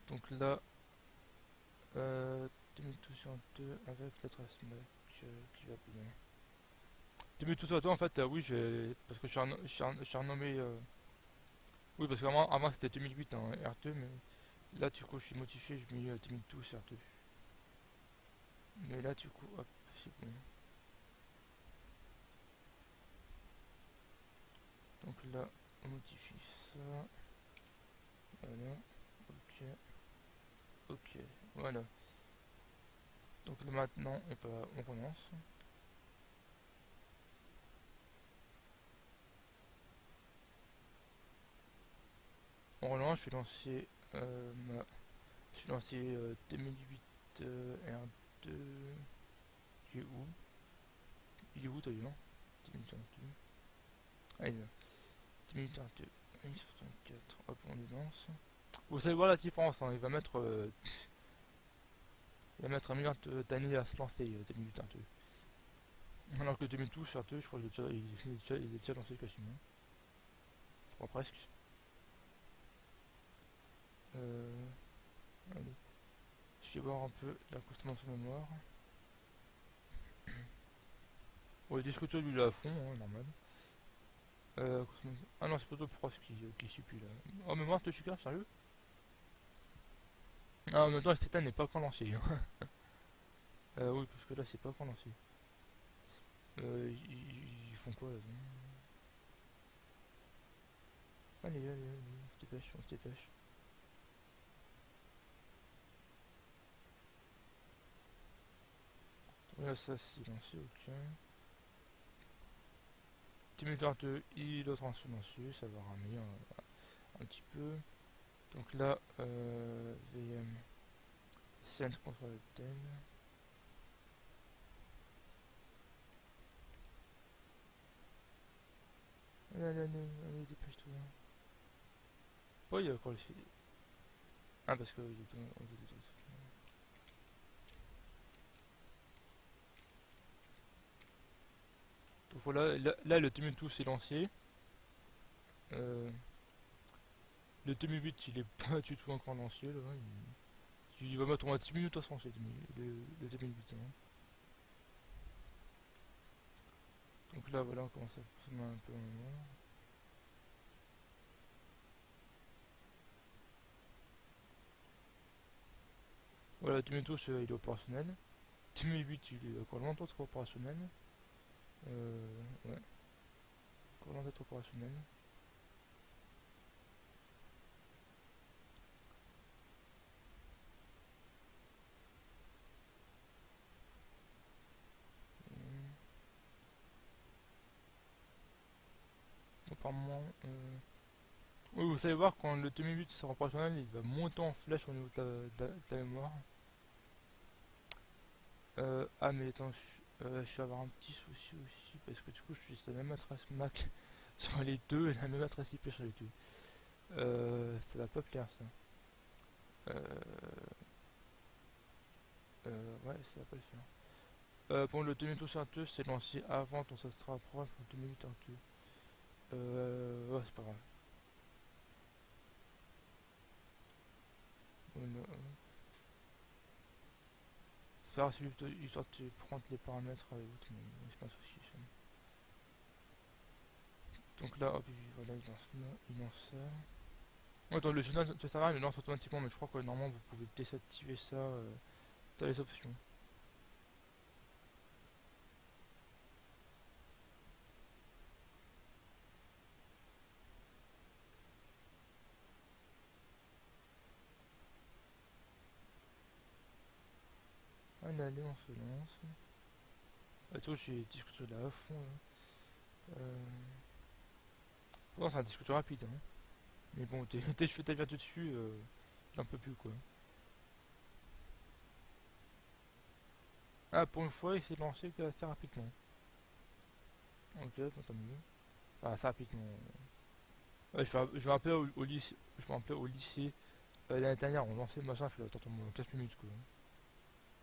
Donc là, 2202 avec l'adresse MAC qui va bien. 2202 en fait, oui, parce que j'ai renommé. Oui, parce qu'avant c'était 2008 en R2, mais Là, du coup, je suis modifié, je mets tout sur 2. Mais là, du coup, hop, c'est bon. Donc là, on modifie ça. Voilà. Ok. Ok. Voilà. Donc là, maintenant, et bah, on relance. On relance, je suis lancé 2008 R2 qui est où? Il est où d'ailleurs? 2022. Ah, il est là. 2022. 64. Hop, on le lance. Vous savez voir la différence, hein, il va mettre un milliard d'années à se lancer 2022. Alors que 2012 sur 2, je crois qu'il est déjà lancé quasiment. Je crois presque. Euh, allez. Je vais voir un peu la consommation de mémoire. Bon, le disque dur lui il est à fond, hein, normal. Ah non, c'est plutôt Prof qui suit plus là. Oh, mémoire de super, sérieux? Ah, en même temps, cette n'est pas encore lancé. Hein. Oui, parce que là, c'est pas encore lancé. Ils font quoi là? Allez, allez, allez, on se dépêche, on se dépêche. Là, ça c'est lancé, ok. 2022, il doit être silencieux, ça va ramener un petit peu. Donc là, VM, Send Control Tel. Allez, allez, allez, allez, dépêche-toi. Pourquoi il y a encore le fil? Ah, parce que il est dans. Donc voilà, là, le 2012 est lancé. Euh, le 2008 il est pas du tout encore lancé là. Il va mettre au moins 10 minutes à se lancer le 2008. Hein. Donc là voilà on commence à consommer un peu en mémoire. Voilà 2012 il est opérationnel. 2008 il est encore loin d'être opérationnel. Ouais, encore loin d'être opérationnel. Apparemment, oui, vous savez voir quand le 2008 sera opérationnel, il va monter en flèche au niveau de la mémoire. Ah mais attends, je vais avoir un petit souci aussi parce que du coup je suis sur la même adresse Mac sur les deux et la même adresse IP sur les deux. Ça va pas plaire ça. Euh, ouais, ça va pas le faire. Bon, le 2012 R2 c'est lancé avant, donc ça sera un problème pour le 2008 R2. Ouais, c'est pas grave. Voilà. C'est pas grave, histoire de prendre les paramètres et autres, mais c'est pas un souci. Ça. Donc là, hop, voilà, il lance ça. Ouais, dans le journal de Instagram, il lance automatiquement, mais je crois que normalement vous pouvez désactiver ça dans les options. Allez, allez, on se lance. Ah, tu vois, j'ai discuté là à fond. Là. Bon, c'est un disque rapide, hein. Mais bon, dès que je fais ta virtu dessus, j'en peux plus quoi. Ah, pour une fois, il s'est lancé assez rapidement. Ok, bon, tant mieux. Enfin, assez rapidement. Ouais, je vais rappeler au lycée. Je me rappelle au lycée. L'année dernière, on lançait le machin, il fait attends, 15 minutes quoi.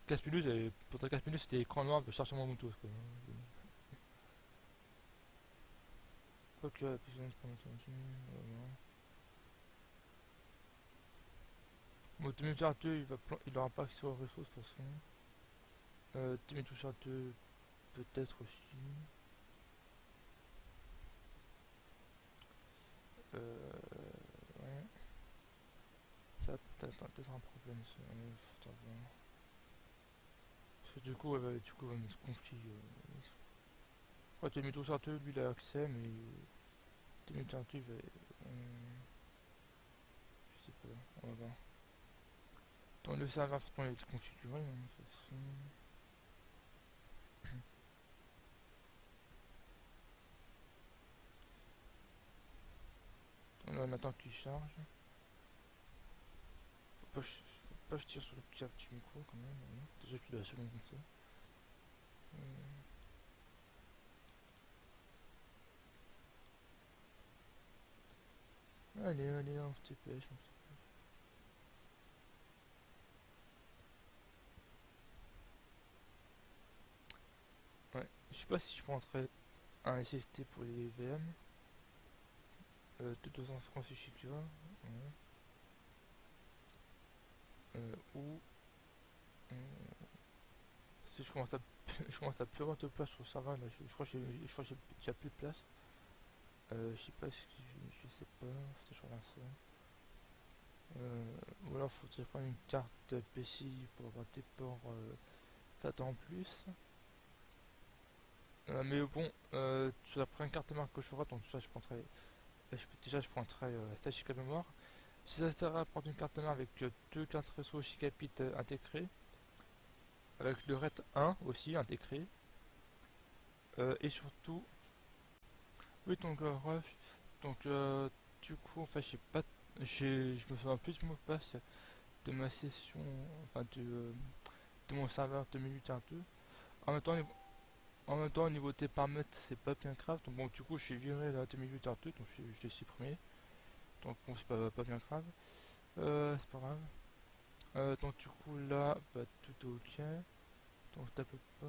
15 minutes, pendant 15 minutes, c'était écran noir, je cherche mon moto quoi. Quoique, la puissance pour l'entendu, voilà. Bon, 2022, il aura pas accès aux ressources de toute façon. 2022, peut-être aussi. Euh, ouais. Ça peut-être un problème, ça. Faut voir. Parce que du coup, il va mettre conflit. Ouais, t'as mis tout ça, lui il a accès, mais t'as mis un truc, je sais pas, on va voir. Dans le serveur, pourtant il est configuré, hein, de toute façon. On va maintenant qu'il charge. Faut pas que je tire sur le petit micro quand même. Hein. Déjà tu dois selon comme ça. Allez, un petit TPS. Ouais, je sais pas si je prendrais un SST pour les VM. De 256 Go. Ouais. Ou si je commence à je commence à plus avoir de place sur le serveur, là, je crois que j'ai déjà plus de place. Je sais pas si je sais pas, faut que je regarde ça. Ou alors faut que je prenne une carte PCI pour avoir des ports SATA en plus. Mais bon, sur la première carte mère que je ferai, donc ça je prendrai. Déjà je prendrai 16 Go de mémoire. Si ça sert à prendre une carte mère avec deux cartes réseau gigabit intégrées, avec le RAID 1 aussi intégré, et surtout, oui donc bref, donc du coup enfin je sais pas, je me fais un peu de mot de passe de ma session, enfin de mon serveur 2008-2. En même temps, en même temps, au niveau des paramètres, c'est pas bien grave. Donc bon, du coup, je suis viré la 2008-2, donc je l'ai supprimé. Donc bon, c'est pas bien grave. C'est pas grave. Donc du coup, là, bah, tout est ok. Donc tape pas.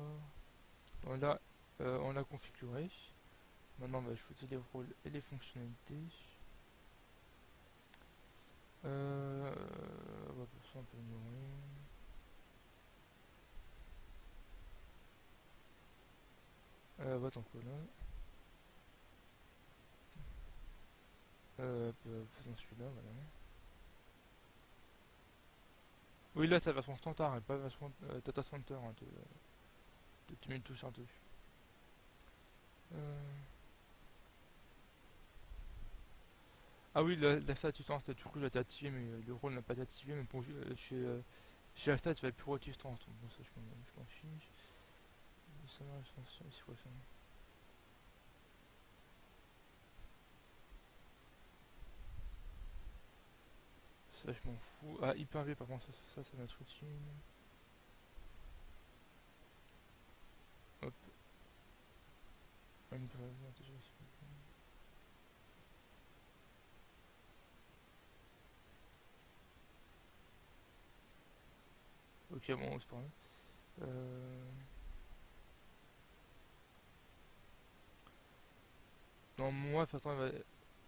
Donc là, on l'a configuré. Maintenant, bah, je vous dis les rôles et les fonctionnalités. On va pour ça, on peut ignorer. Donc voilà. Faisons celui-là, voilà. Oui, là, c'est la version standard, et pas la version data center hein, de 2012. Ah oui, la stat du temps, du coup, j'ai été activé, mais le rôle n'a pas été activé, mais bon, chez la stat, il va être plus distance, donc bon, ça, je m'en fiche. Ça va, c'est quoi ça? Ça, je m'en fous. Ah, Hyper-V, par contre, ça c'est notre outil. Hop, un Hyper-V, intégration. Ok, bon, c'est pas grave. Non, moi, de toute façon,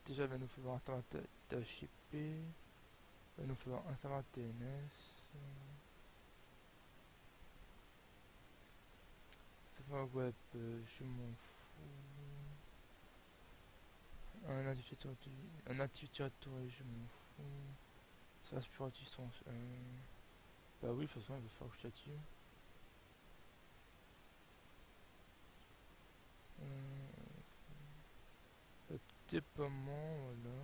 déjà, il va nous falloir internet THCP, il va nous falloir internet TNS, serveur web, je m'en fous. Un active directory, je m'en fous. Ça, c'est pour à distance. Bah oui, de toute façon, il va falloir que je l'active. Le déploiement, voilà.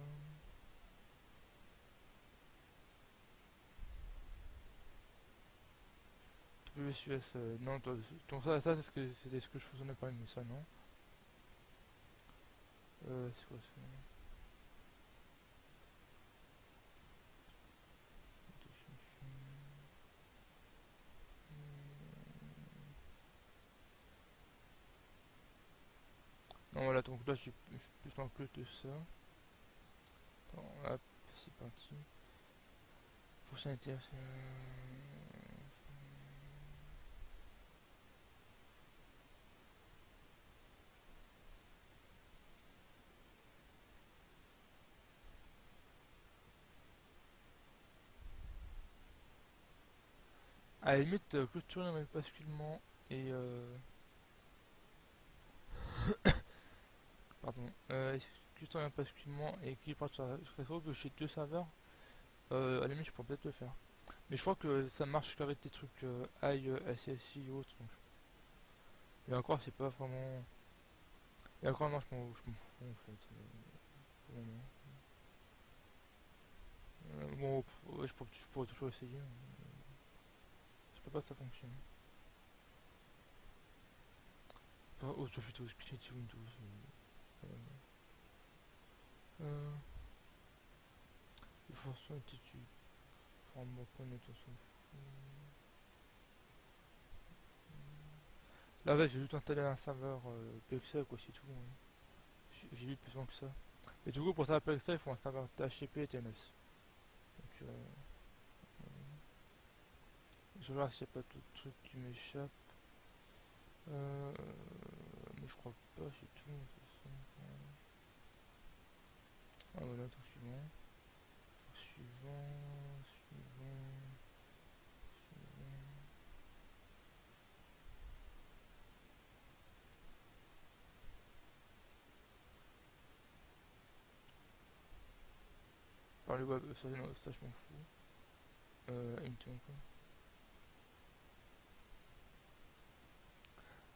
WSUS, non, donc ça c'est ce que je faisais pas, mais ça non. C'est quoi ça? Non, voilà, donc là j'ai plus en que de ça. Attends, hop, c'est parti. Fonctionnalité. À la limite, clôturer le basculement et pardon, clôturer un basculement et équilibrage sur le réseau, vu que j'ai deux serveurs. À la limite, je pourrais peut-être le faire. Mais je crois que ça marche qu'avec des trucs AI, SSI et autres. Donc et encore, c'est pas vraiment. Et encore, non, je m'en fous en fait. Pour le moment. Bon, ouais, je pourrais toujours essayer. Je peux pas que ça fonctionne. Oh, je fais tout, Spirity Windows. Euh, Force attitude. Format connaître, on s'en fout. Là, ouais, j'ai juste installé un serveur PXA, quoi, c'est tout. Hein. J'ai eu plus besoin que ça. Et du coup, pour ça, PXA, il faut un serveur THCP et TNS. Donc, je regarde s'il n'y a pas d'autres trucs qui m'échappent. Euh, mais je crois pas, c'est tout. De toute façon. Ah voilà, truc suivant. Suivant, suivant, suivant. Par le web, ça, non, ça je m'en fous. Intune quoi.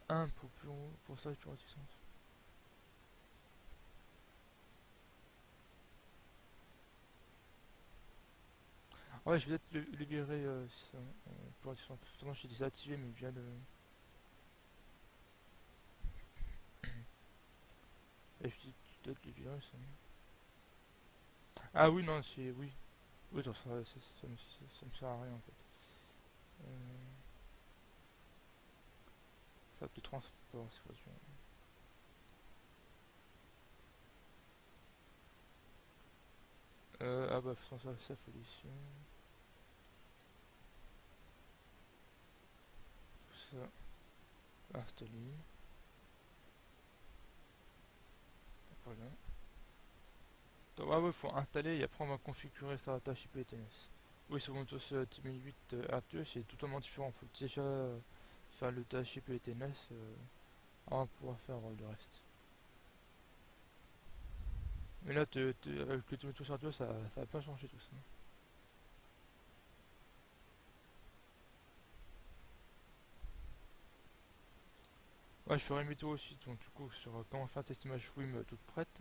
Un pour plus haut, pour ça plus réticence. Ouais, je vais peut-être le virer ça, pour réticence. Sinon j'ai désactivé mais via le. Et je vais peut-être le virer ça. Ah oui, non, c'est. Oui. Oui, ça me sert à rien en fait. Euh, ça de transport, c'est pas sûr. Ah bah, sans ça faut laisser. Tout ça installé. Voilà. Donc, ah ouais, faut installer et après on va configurer sa tâche IP TNS. Oui, sur Windows 2008 actuel, c'est totalement différent. Faut déjà faire le tâche IP TNS avant de pouvoir faire le reste. Mais là, avec le Windows actuel, ça a pas changé tout ça. Ouais, je ferai une vidéo aussi, donc du coup, sur comment faire cette image WIM toute prête.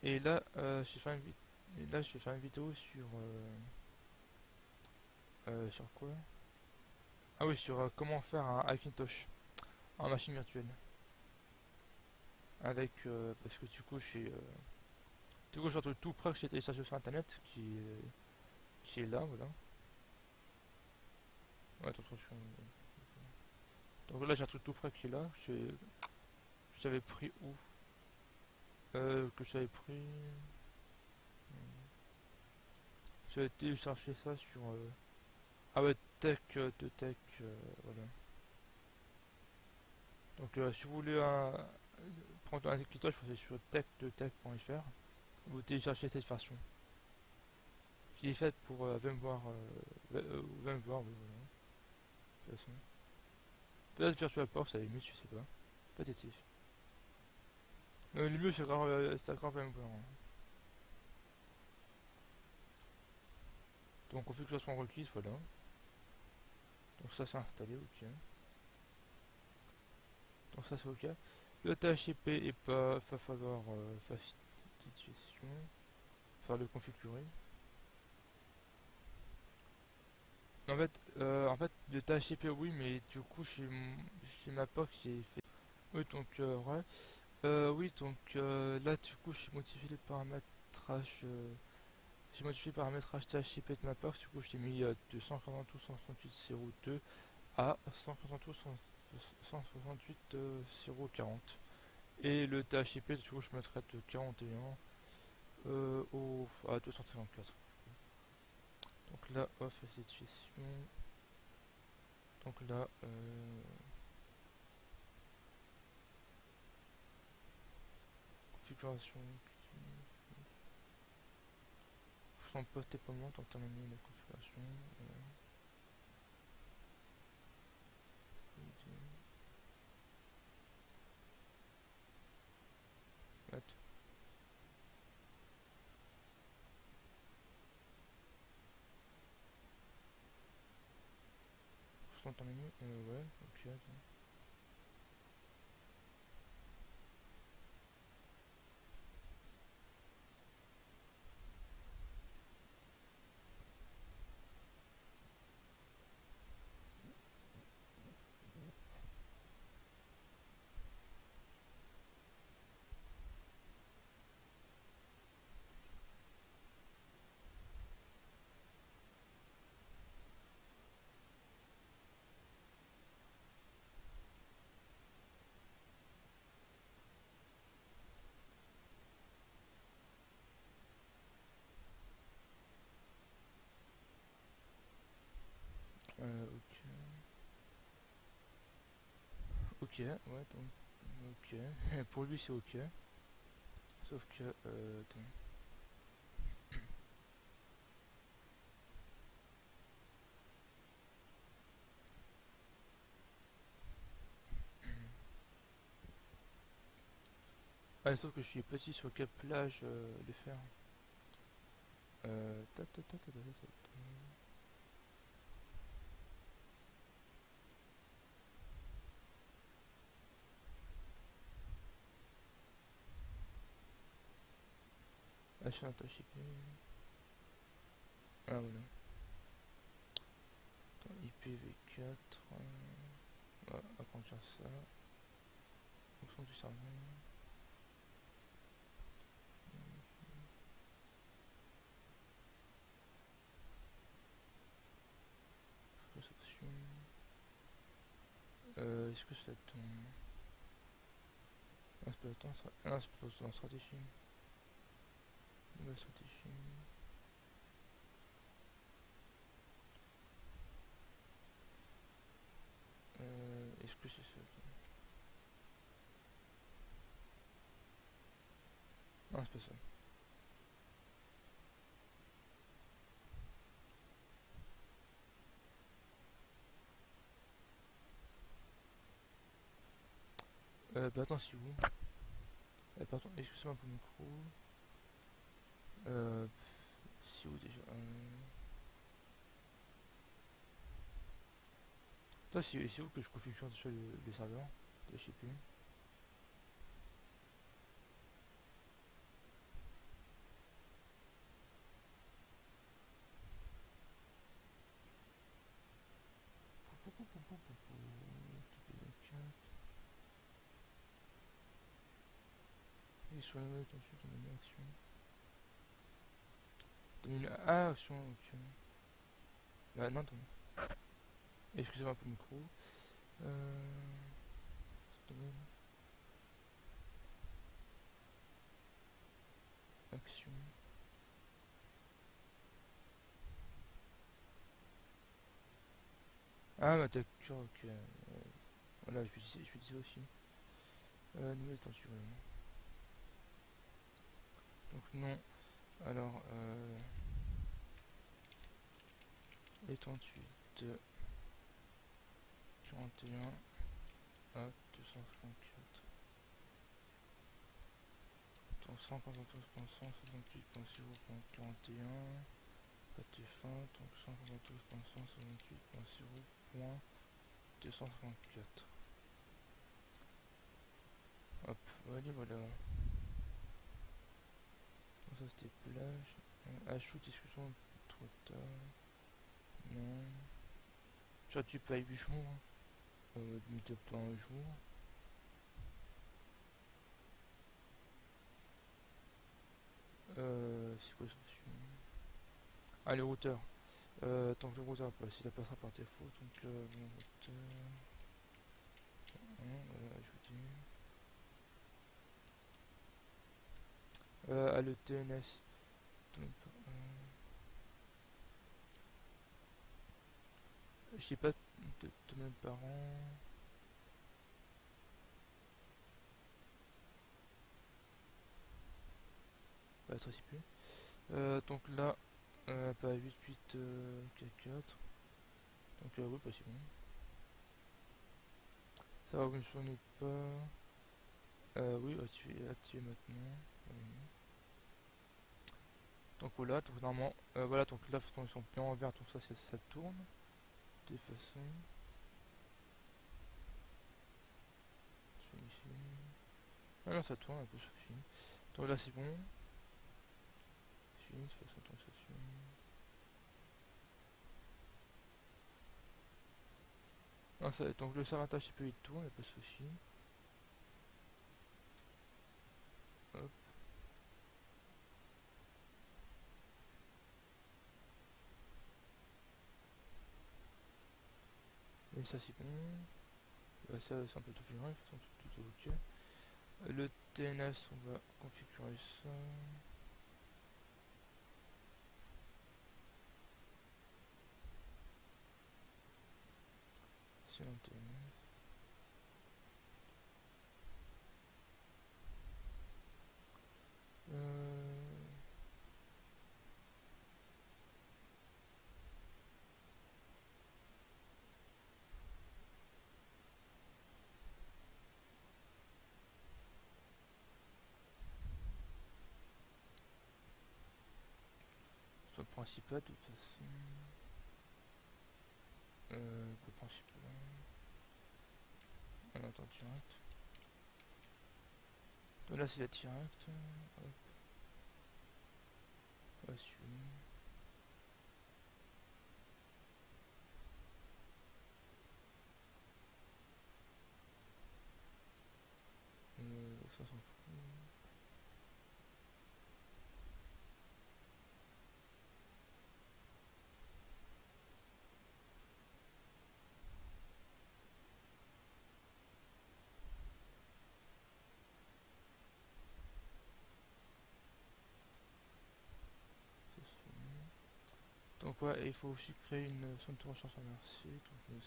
Et là, je vais faire une vidéo sur quoi? Ah oui, sur comment faire un Hackintosh en machine virtuelle. Avec, parce que du coup, j'ai un truc tout prêt que j'ai téléchargé sur internet qui est là, voilà. Ouais, attends, donc là, j'ai un truc tout prêt qui est là. J'avais pris où? Que j'avais pris. J'avais téléchargé ça sur. Ah ouais, tech, de tech, voilà. Donc, si vous voulez prendre un écritoire, je faisais sur tech.fr. Vous téléchargez cette version qui est faite pour VMware, VMware, oui, voilà. De toute façon. Peut-être VirtualBox à la limite, je sais pas. Peut-être. Le mieux, c'est encore VMware. Hein. Donc, configuration requise, voilà. Donc, ça, c'est installé, ok. Donc, ça, c'est ok. Le THCP est pas, va falloir facilitation, faire le configurer. En fait, le THCP, oui, mais du coup, chez ma POC, j'ai fait. Oui, donc, ouais. Oui, donc là, du coup, j'ai modifié le paramétrage THCP de ma POC. Du coup, j'ai mis de 192.168.0.2 à 192.168.0.40. Et le THCP, du coup, je mettrai de 41 à 254. Donc là, off cette session. Donc là, configuration. Son poste déploiement, tant terminer la configuration. sont terminés. Ouais, ok. Attends. Ok. Ok, ouais, donc. Ok. Pour lui, c'est ok. Sauf que. Attends. Ah, sauf que je suis petit sur quelle plage les faire. Ta. Ah, je suis un THCP. Ah, voilà. Attends, IPv4. On va agrandir ça. Fonction du serveur. Réception. Est-ce que ça tombe? Ah, c'est pas attends, ça. Ah, c'est pas dans stratégie. Nouvelle stratégie. Est-ce que c'est ça? Non, c'est pas ça. Bah attends, c'est où? Pardon, excusez-moi pour le micro. Euh, c'est où déjà? Toi, c'est où que je configure déjà le serveur? Je sais plus. Et sur la nouvelle attention, dans menu action. Ah, action, ok. Bah non, attends. Excusez-moi pour le micro. Domaine, action. Ah, bah d'accord, ok. Voilà, je disais aussi. Nouvelle attention, voilà. Donc non. Alors, étendue de 41 à 254. Donc 192.168.0.41. Pas de fin, donc 192.168.0.254. Hop, voilà, voilà. Donc ça c'était plage. Ajoute discussion trop tard. Non. Soit tu payes 8 jours. Meet-up dans un jour. C'est quoi ça? Ah, le routeur. Tant que le routeur passe, il passera par défaut. Donc, mon routeur. Voilà, ajouter. Ah, le TNS. Donc, je sais pas, de mes parents. Bah, ça c'est plus. Donc là, pas 88 K4. Donc, oui, bah, c'est bon. Ça va, vous ne fournit pas. Oui, activé maintenant. Oui. Donc voilà, donc normalement, voilà, donc là, ils sont bien en vert, donc ça tourne. De toute façon. Ah non, ça tourne un peu suffit. Donc là c'est bon. Fini, façon de transaction. Non, ça, donc le serveur HTTP il tourne, y'a pas de souci. Hop. Et ça c'est bon. Bah, ça c'est un peu tout figuré, de toute façon tout ok. Le TNS on va configurer ça. C'est un TNS. Sur le principal de toute façon. Le principal. On entend direct. Donc là c'est la direct. Hop. Assume. Ça s'en fout. Donc ouais, il faut aussi créer une zone de recherche inversée, donc une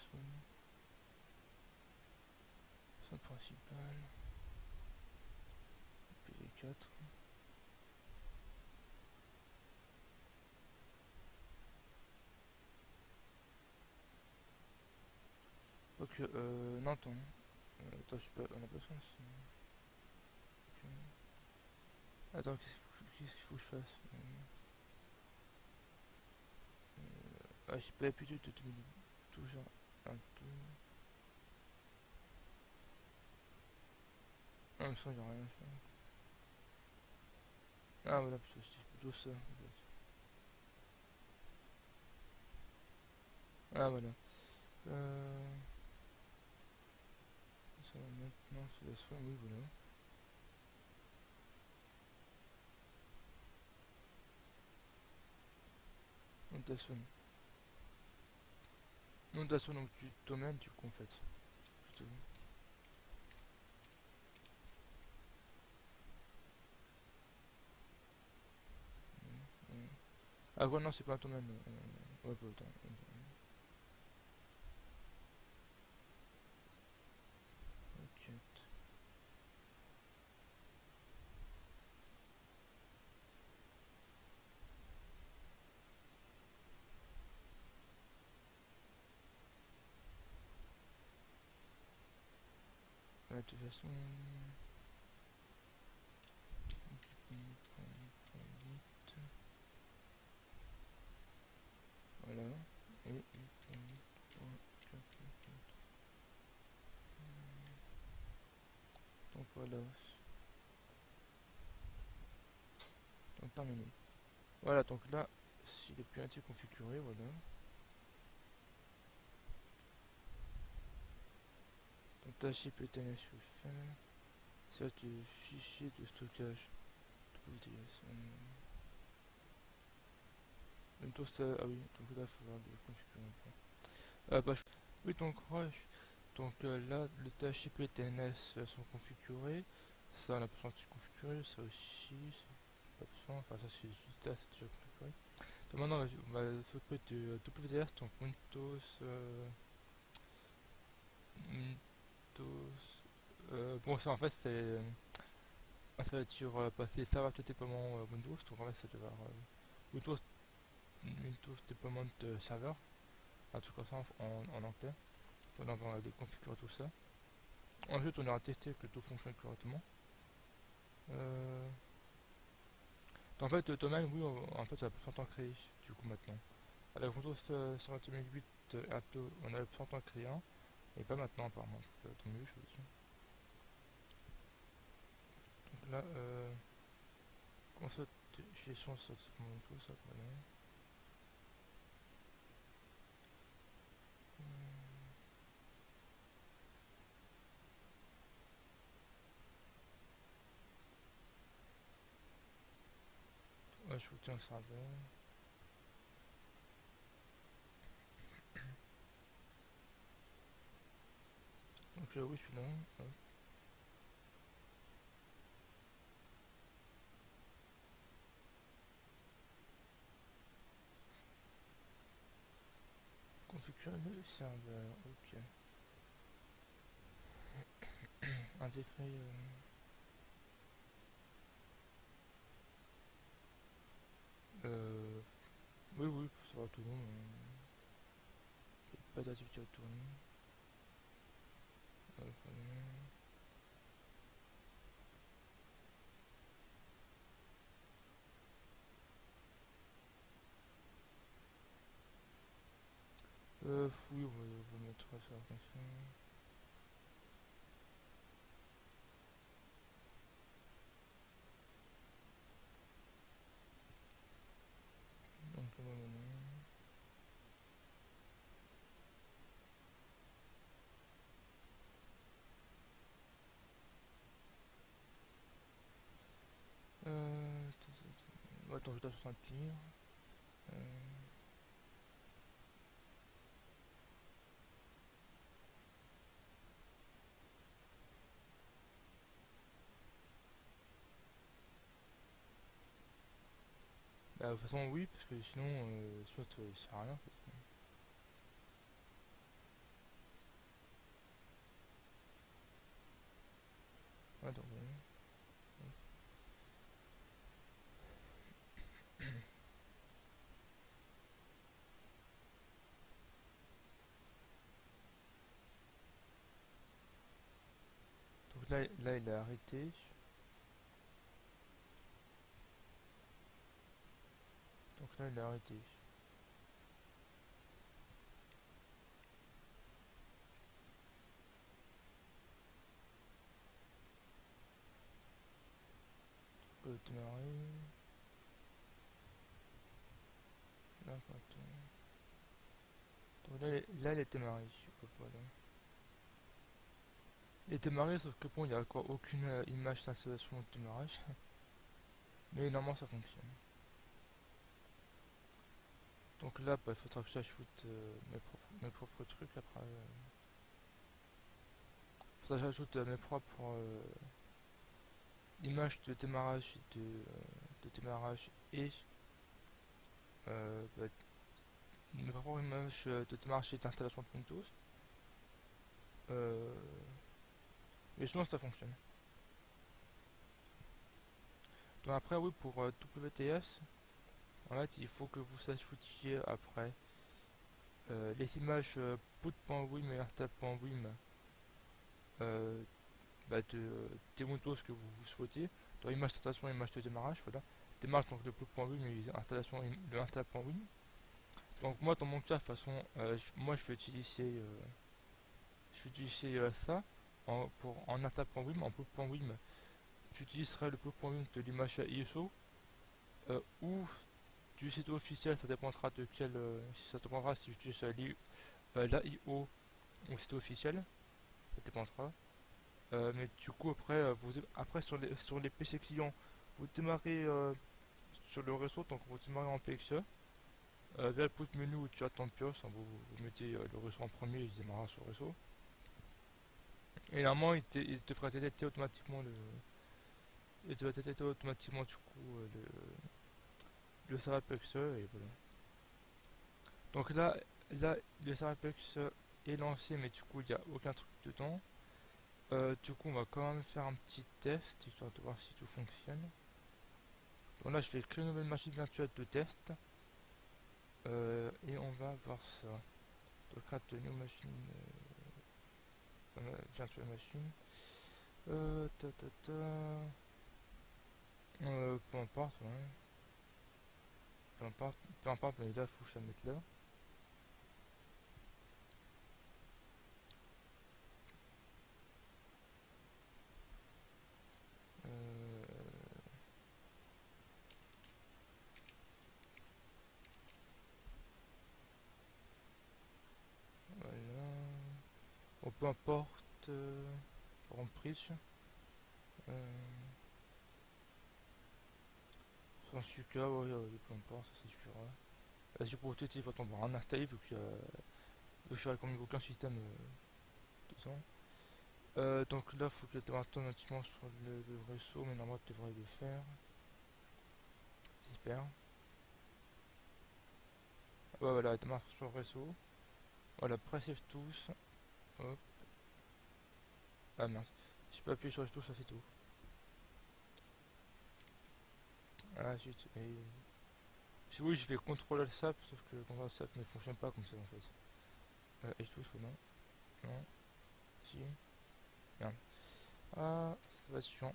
zone principale, PV4. Ok, non attends, attends, je sais pas, on a pas ça. Okay. Attends, qu'est-ce qu'il faut que je fasse ah, j'ai pas l'habitude de te mettre tout genre, un tout. Ah, mais ça, il y a rien à faire. Ah voilà, c'est plutôt ça. Ah voilà. Ça va maintenant, c'est la soin, oui voilà. Notation. Notation donc du domaine du coup en fait. Plutôt. Ah ouais non c'est pas un domaine. Ouais pas autant. Ok. De toute façon. Voilà. Et. Donc voilà. Donc terminé. Voilà donc là, s'il est bien été configuré, voilà. Donc tâche PTNS je fais. Ça du fichier de stockage. WTS. Bientôt ça. Ah oui, donc là il faudra le configurer un peu. Bah, oui donc ouais. Donc là, les tâches IP TNS sont configurées. Ça, on a besoin de configurer. Ça aussi, c'est pas besoin. Enfin, ça, c'est juste là, c'est déjà configuré. Donc maintenant, on va s'occuper de WDS, donc Windows. Windows. Bon, ça en fait, c'est. Ça va être sur passer serveur de déploiement Windows. Donc en fait, ça va avoir Windows, Windows Deployment Server. Un truc comme ça en anglais. Donc on va déconfigurer tout ça. Ensuite, on ira tester que tout fonctionne correctement. Euh, En fait, le domaine, oui, en fait, ça a plus longtemps créé, du coup, maintenant. À la Windows sur 2008, on avait plus longtemps créé un, et pas maintenant, apparemment. Donc, tant mieux, je veux dire. là, comment ça, gestion, ça te demande quoi ça, voilà. Ouais, je soutiens le serveur. Donc oui, je suis là. Hop. Configurer le serveur, ok. Intégrer. Euh, oui, oui, ça va tourner. Pas d'activité à tourner. Oui, on va mettre ça comme ça. Donc, attends, je dois sortir. Euh, Bah, de toute façon, oui, parce que sinon, soit ça sert à rien. En fait. Attends, voilà. Donc là, il a arrêté. Donc là, il a arrêté. Démarrer. D'accord, attends. Donc là, il a démarré. Hop, voilà. Il a démarré, sauf que bon, il n'y a quoi, aucune image d'installation de démarrage. Mais normalement, ça fonctionne. Donc là, bah, il faudra que j'ajoute mes propres trucs après. Faudra que j'ajoute mes propres images de démarrage et bah, mes propres images de démarrage et d'installation de Windows. Euh, mais sinon, ça fonctionne. Donc après, oui, pour WTS, en fait, il faut que vous ajoutiez après les images boot.wim et install.wim euh, bah, des Windows que vous souhaitez. Dans image d'installation, image de démarrage, voilà. Démarrage donc le boot.wim et installation le install.wim. Donc moi, dans mon cas, de toute façon, moi je vais utiliser, ça en install.wim, en boot.wim. J'utiliserai le boot.wim de l'image ISO ou du site officiel, ça dépendra de quel, ça dépendra si j'utilise l'AIO ou site officiel, ça dépendra. Mais du coup après, après sur les PC clients, vous démarrez sur le réseau, donc vous démarrez en PXE. Via le pouce menu où tu as ton pioche, hein, vous mettez le réseau en premier, il démarrera sur le réseau. Et normalement il te fera détecter automatiquement du coup le serveur PXE et voilà. Donc là le serveur PXE est lancé mais du coup il n'y a aucun truc dedans. Du coup, on va quand même faire un petit test histoire de voir si tout fonctionne. Donc là, je fais créer une nouvelle machine virtuelle de test et on va voir ça. Donc, create a new machine, virtual machine. Ta ta ta. Peu importe, ouais. Peu importe, mais là, faut que je la mette là. peu importe par exemple prise sans suka, ouais, peu importe, ça suffira. La sécurité, il faut t'en rien installer vu que je serai comme aucun système dedans. Donc là, il faut que tu aies automatiquement sur le réseau, mais normalement tu devrais le faire. J'espère. Ouais, voilà, tu marques sur le réseau. Voilà, press F12. Hop. Ah mince. Si je peux appuyer sur F12, ça c'est tout. Ah, zut. Oui, je vais contrôler le SAP, sauf que le contrôle SAP ne fonctionne pas comme ça en fait. F12 ou non? Non. Si. Merde. Ah, ça va être chiant.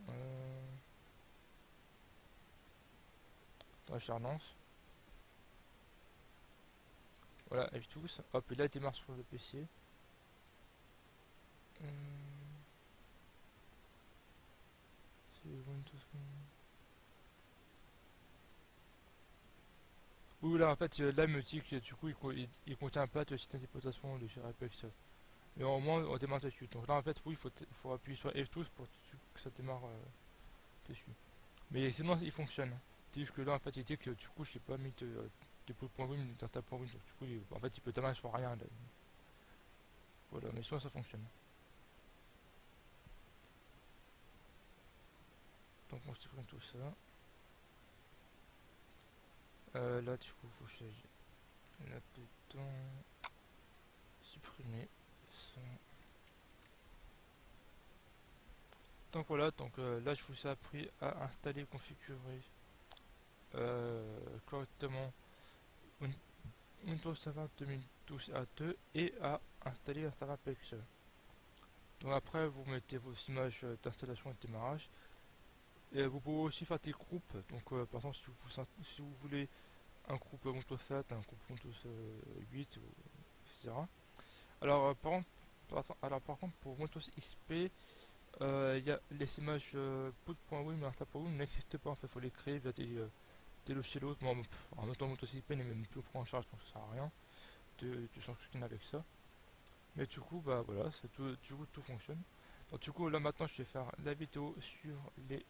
Attends, je relance. Voilà, F12. Hop, et là, il démarre sur le PC. C'est Windows. Oui, là, en fait, là, il me dit que du coup, il contient pas de système d'exploitation de chez Apex. Mais au moins, on démarre dessus. Donc là, en fait, oui, faut appuyer sur F12 pour que ça démarre dessus. Mais sinon, il fonctionne. C'est juste que là, en fait, il dit que du coup, je n'ai pas mis de .win dans ta .win. Donc, du coup, en fait, il peut démarrer sur rien. Là. Voilà, mais sinon, ça fonctionne. Donc, on supprime tout ça. Là, du coup, faut changer là-dedans. Supprimer. Ça. Donc voilà, donc là je vous ai appris à installer et configurer correctement Windows Server 2012 A2 et à installer un serveur Apex. Donc après vous mettez vos images d'installation et de démarrage. Et vous pouvez aussi faire des groupes. Donc par exemple si vous voulez un groupe Windows 7, un groupe Windows 8, etc. Alors, par contre pour Windows XP, y a les images boot.win mais insta.win n'existent pas en fait, il faut les créer via des logiciels autres. Bon, en même temps, MotoCP n'est même plus pris en charge donc ça sert à rien de s'encripter avec ça. Mais du coup, bah voilà, du coup tout fonctionne. Donc, du coup, là maintenant, je vais faire la vidéo sur les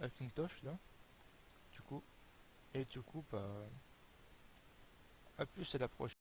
Hackintosh là, du coup, et du coup, bah, à plus, à la prochaine.